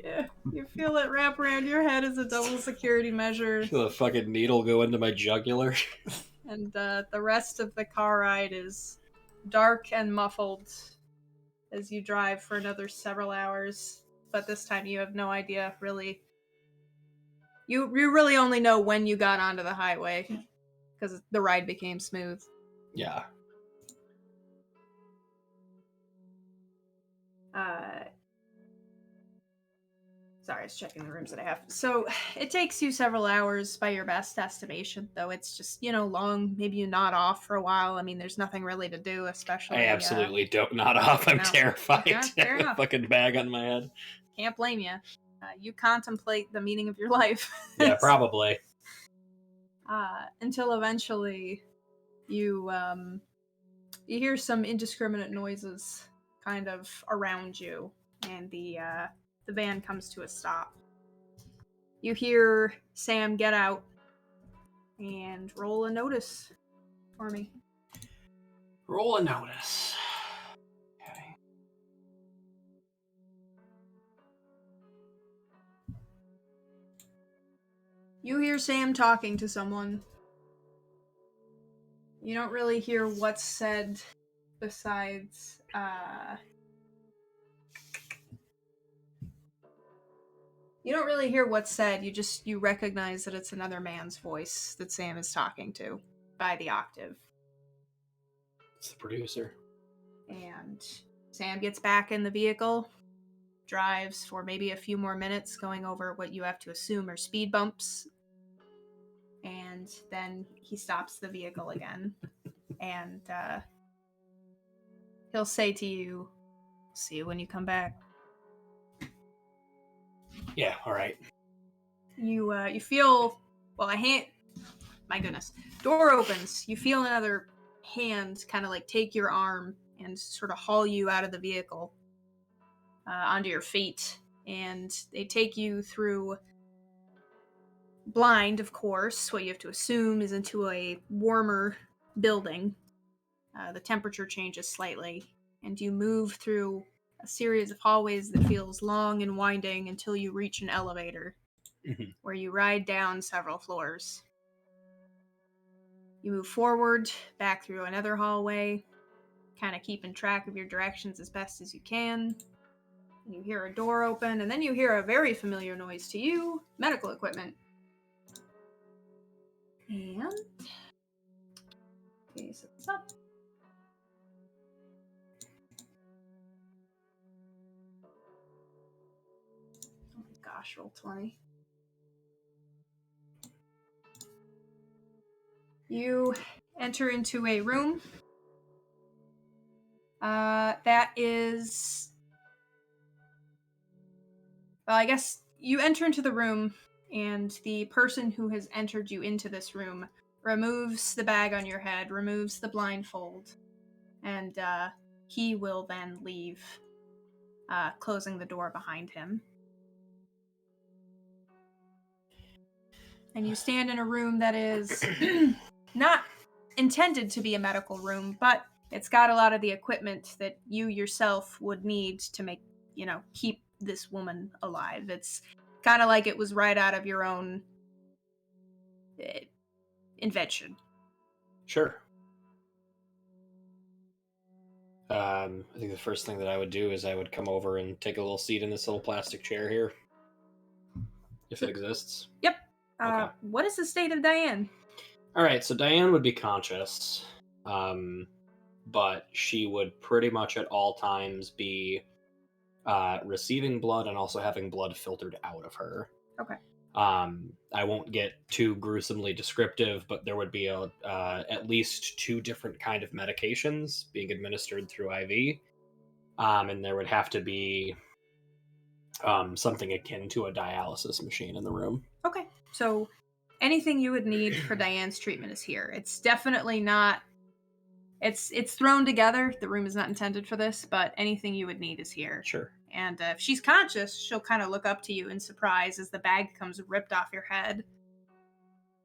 Yeah, you feel it wrap around your head as a double security measure. Feel a fucking needle go into my jugular. And the rest of the car ride is dark and muffled as you drive for another several hours. But this time you have no idea, really. You really only know when you got onto the highway, because the ride became smooth. Yeah. Sorry, I was checking the rooms that I have. So, it takes you several hours by your best estimation, though it's just, long. Maybe you nod off for a while. I mean, there's nothing really to do, especially... I absolutely don't nod off. I'm terrified. Yeah, fair enough. Fucking bag on my head. Can't blame you. You contemplate the meaning of your life. Yeah, probably. Until eventually you hear some indiscriminate noises kind of around you, and the van comes to a stop. You hear Sam get out and roll a notice for me. Roll a notice. Okay. You hear Sam talking to someone. You don't really hear what's said besides, you don't really hear what's said. You recognize that it's another man's voice that Sam is talking to by the octave. It's the producer. And Sam gets back in the vehicle drives for maybe a few more minutes, going over what you have to assume are speed bumps. And then he stops the vehicle again. And he'll say to you, "See you when you come back." Yeah, all right. You feel, well, a hand, my goodness, door opens. You feel another hand kind of like take your arm and sort of haul you out of the vehicle onto your feet. And they take you through, blind, of course. What you have to assume is into a warmer building. The temperature changes slightly, and you move through a series of hallways that feels long and winding until you reach an elevator where you ride down several floors. You move forward, back through another hallway, kind of keeping track of your directions as best as you can. You hear a door open, and then you hear a very familiar noise to you, medical equipment. And okay, so what's up? Oh my gosh, roll 20. You enter into a room. That is... Well, I guess you enter into the room, and the person who has entered you into this room removes the bag on your head, removes the blindfold, and he will then leave, closing the door behind him. And you stand in a room that is not intended to be a medical room, but it's got a lot of the equipment that you yourself would need to make, keep this woman alive. It's kind of like it was right out of your own invention. Sure. I think the first thing that I would do is I would come over and take a little seat in this little plastic chair here. If it exists. Yep. Okay. What is the state of Diane? All right, so Diane would be conscious, but she would pretty much at all times be receiving blood and also having blood filtered out of her. Okay. I won't get too gruesomely descriptive, but there would be at least 2 different kind of medications being administered through IV, and there would have to be something akin to a dialysis machine in the room. Okay. So anything you would need for Diane's treatment is here. It's definitely not... It's thrown together. The room is not intended for this, but anything you would need is here. Sure. And if she's conscious, she'll kind of look up to you in surprise as the bag comes ripped off your head.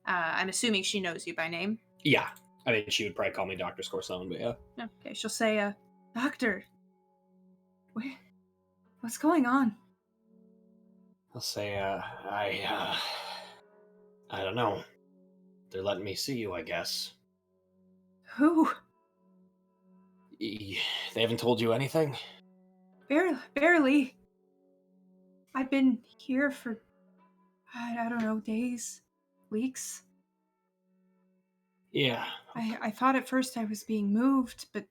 I'm assuming she knows you by name. Yeah. I mean, she would probably call me Dr. Scorsone, but yeah. Okay, she'll say, Doctor, what's going on? I'll say, I don't know. They're letting me see you, I guess. Who? They haven't told you anything? Barely. I've been here for, I don't know, days, weeks. Yeah. I thought at first I was being moved, but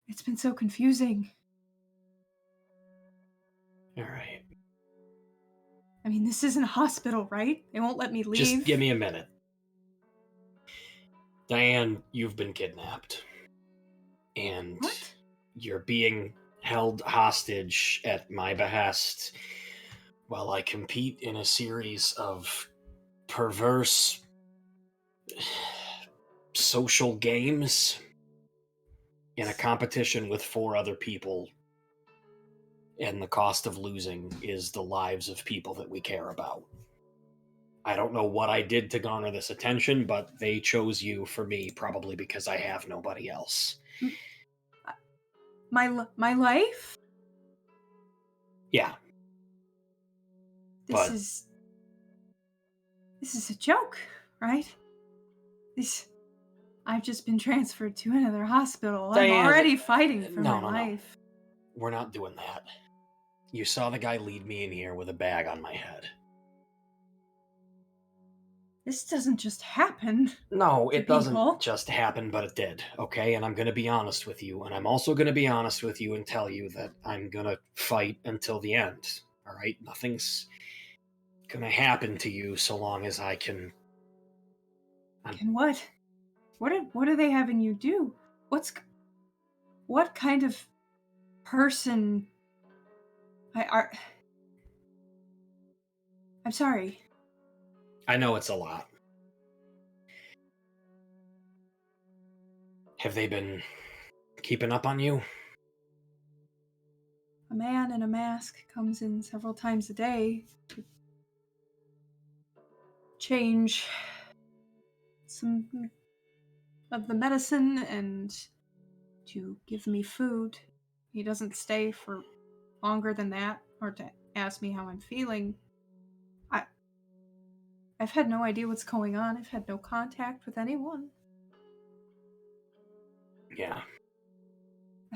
it's been so confusing. All right. I mean, this isn't a hospital, right? They won't let me leave. Just give me a minute. Diane, you've been kidnapped. And What? you're being held hostage at my behest while I compete in a series of perverse social games in a competition with 4 other people. And the cost of losing is the lives of people that we care about. I don't know what I did to garner this attention, but they chose you for me, probably because I have nobody else. My life? Yeah. This is a joke, right? I've just been transferred to another hospital. Diane, I'm already fighting for no. my life. We're not doing that. You saw the guy lead me in here with a bag on my head. This doesn't just happen. No, To it doesn't people. just happen, but it did, okay? And I'm gonna be honest with you, and I'm also gonna be honest with you and tell you that I'm gonna fight until the end, alright? Nothing's gonna happen to you so long as I can... And what? What are they having you do? What kind of person I'm sorry. I know it's a lot. Have they been keeping up on you? A man in a mask comes in several times a day to change some of the medicine and to give me food. He doesn't stay for longer than that or to ask me how I'm feeling. I've had no idea what's going on. I've had no contact with anyone. Yeah.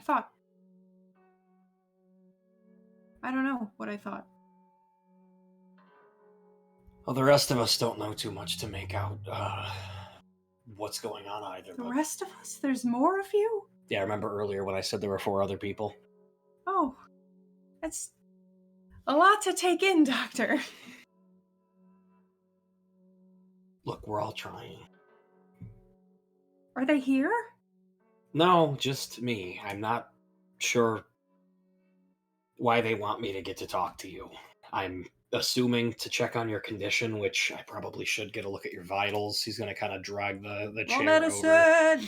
I don't know what I thought. Well, the rest of us don't know too much to make out what's going on either. The But rest of us? There's more of you? yeah, I remember earlier when I said there were 4 other people. Oh, that's a lot to take in, Doctor. Look, we're all trying. Are they here? No, just me. I'm not sure why they want me to get to talk to you. I'm assuming to check on your condition, which I probably should get a look at your vitals. He's going to kind of drag the More chair medicine!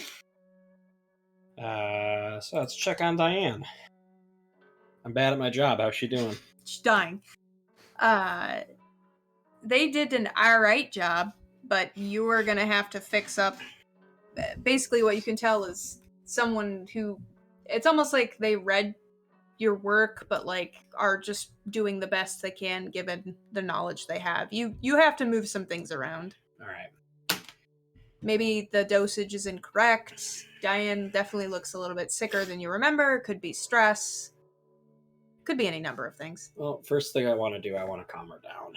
over. So let's check on Diane. I'm bad at my job. How's she doing? She's dying. They did an alright job, but you are gonna have to fix up. Basically, what you can tell is someone who. It's almost like they read your work, but like are just doing the best they can given the knowledge they have. You have to move some things around. All right. Maybe the dosage is incorrect. Diane definitely looks a little bit sicker than you remember. Could be stress. Could be any number of things. Well, first thing I want to do, I want to calm her down.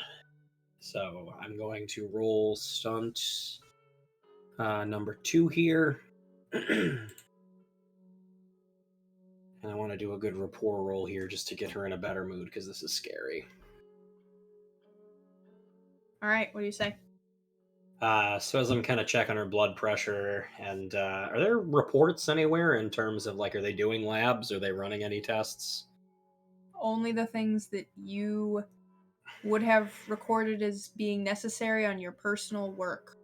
So I'm going to roll stunt number 2 here. And I want to do a good rapport roll here just to get her in a better mood because this is scary. All right, what do you say? So as I'm kind of checking her blood pressure, and are there reports anywhere in terms of like, are they doing labs? Are they running any tests? Only the things that you would have recorded as being necessary on your personal work.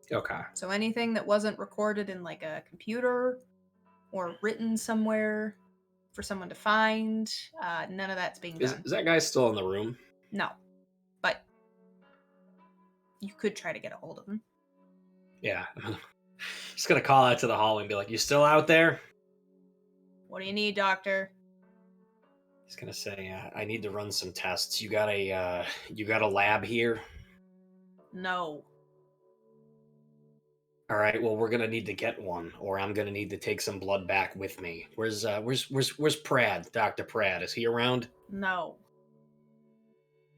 Okay. So anything that wasn't recorded in like a computer or written somewhere for someone to find, none of that's being done. Is that guy still in the room? No, but you could try to get a hold of him. Yeah. Just gonna call out to the hallway and be like, "You still out there?" What do you need, Doctor? He's gonna say, "I need to run some tests. You got a lab here?" No. All right. Well, we're gonna need to get one, or I'm gonna need to take some blood back with me. Where's Pratt? Dr. Pratt, is he around? No.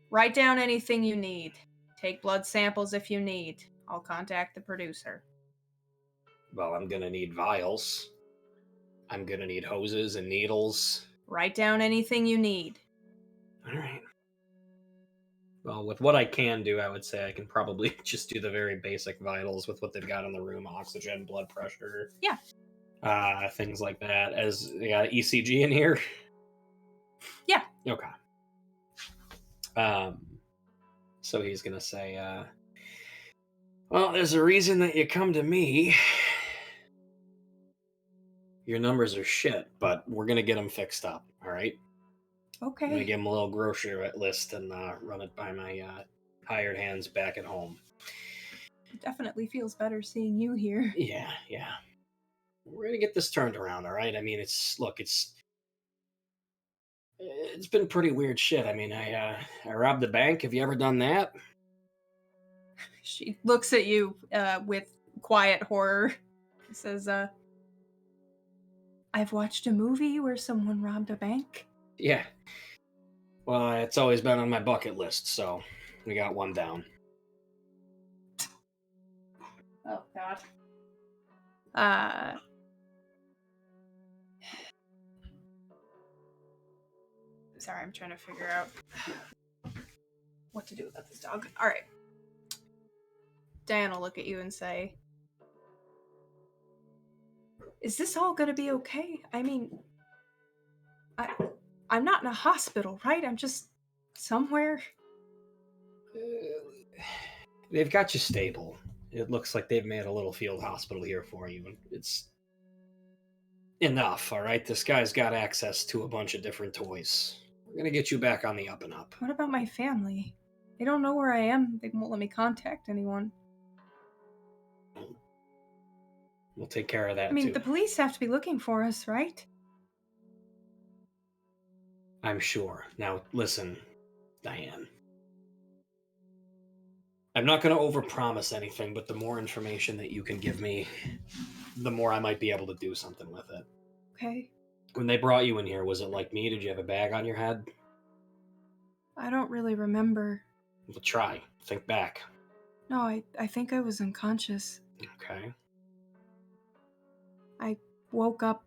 Write down anything you need. Take blood samples if you need. I'll contact the producer. Well, I'm gonna need vials. I'm gonna need hoses and needles. Write down anything you need. All right. Well, with what I can do, I would say I can probably just do the very basic vitals with what they've got in the room: oxygen, blood pressure. Yeah. Things like that. As they got ECG in here. Yeah. Okay. So he's gonna say, well, there's a reason that you come to me. Your numbers are shit, but we're gonna get them fixed up, all right? I'm gonna Okay. give him a little grocery list and run it by my hired hands back at home. It definitely feels better seeing you here. Yeah. We're gonna get this turned around, all right? I mean, it's been pretty weird shit. I mean, I robbed a bank. Have you ever done that? She looks at you with quiet horror. Says, I've watched a movie where someone robbed a bank. Yeah. Well, it's always been on my bucket list, so we got one down. Oh God. Sorry, I'm trying to figure out what to do about this dog. All right. Diane will look at you and say, "Is this all gonna be okay? I mean, I'm not in a hospital, right? I'm just somewhere." They've got you stable. It looks like they've made a little field hospital here for you, and it's enough, all right? This guy's got access to a bunch of different toys. We're gonna get you back on the up and up. What about my family? They don't know where I am. They won't let me contact anyone. We'll take care of that, I mean, too. the police have to be looking for us, right? I'm sure. Now, listen, Diane. I'm not going to overpromise anything, but the more information that you can give me, the more I might be able to do something with it. Okay. When they brought you in here, was it like me? Did you have a bag on your head? I don't really remember. Well, try. Think back. No, I think I was unconscious. Okay. I woke up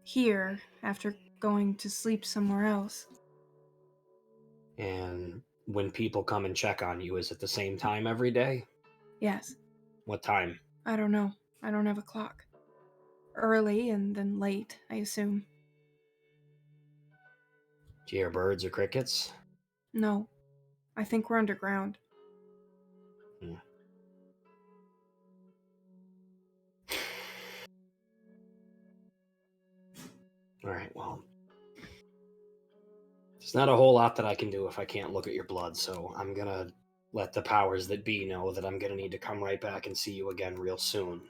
here after going to sleep somewhere else. And when people come and check on you, is it the same time every day? Yes. What time? I don't know. I don't have a clock. Early and then late, I assume. Do you hear birds or crickets? No. I think we're underground. All right, well, there's not a whole lot that I can do if I can't look at your blood, so I'm gonna let the powers that be know that I'm gonna need to come right back and see you again real soon.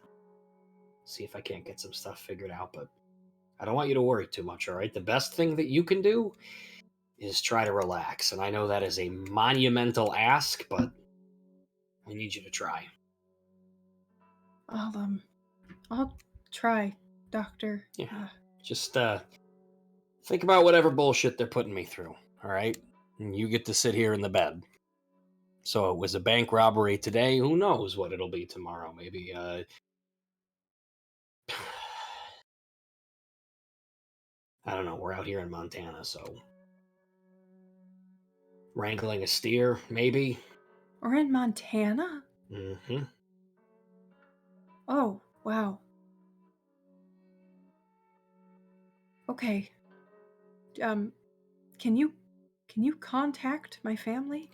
See if I can't get some stuff figured out, but I don't want you to worry too much, all right? The best thing that you can do is try to relax, and I know that is a monumental ask, but I need you to try. I'll try, Doctor. Yeah. Just think about whatever bullshit they're putting me through, all right? And you get to sit here in the bed. So it was a bank robbery today. Who knows what it'll be tomorrow? Maybe, I don't know. We're out here in Montana, so wrangling a steer, maybe. We're in Montana? Mm-hmm. Oh, wow. Okay. Can you contact my family?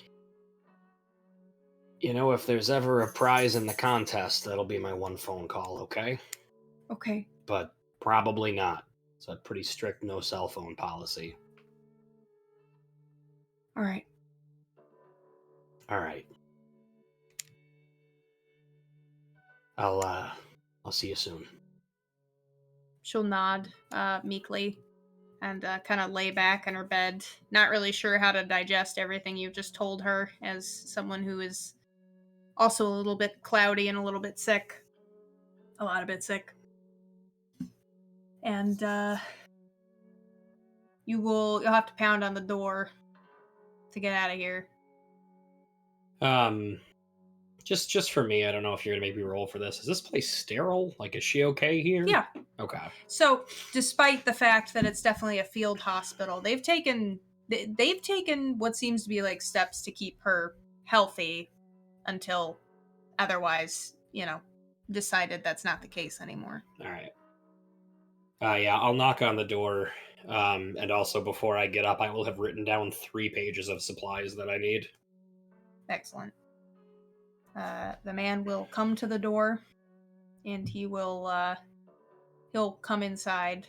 You know, if there's ever a prize in the contest, that'll be my one phone call, okay? Okay. But probably not. It's a pretty strict no cell phone policy. All right. All right. I'll see you soon. She'll nod meekly and kind of lay back in her bed, not really sure how to digest everything you've just told her as someone who is also a little bit cloudy and a little bit sick. A lot of bit sick. And you'll have to pound on the door to get out of here. Just for me, I don't know if you're gonna make me roll for this. Is this place sterile? Like, is she okay here? Yeah. Okay. So, despite the fact that it's definitely a field hospital, they've taken what seems to be like steps to keep her healthy until otherwise, decided that's not the case anymore. All right. Yeah, I'll knock on the door. And also before I get up, I will have written down 3 pages of supplies that I need. Excellent. The man will come to the door, and he'll come inside,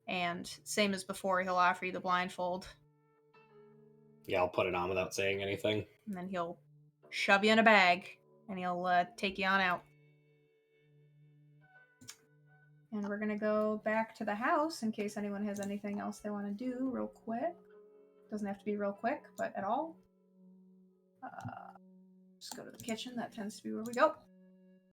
and same as before, he'll offer you the blindfold. Yeah, I'll put it on without saying anything. And then he'll shove you in a bag, and he'll take you on out. And we're gonna go back to the house in case anyone has anything else they want to do real quick. Doesn't have to be real quick, but at all. Just go to the kitchen. That tends to be where we go.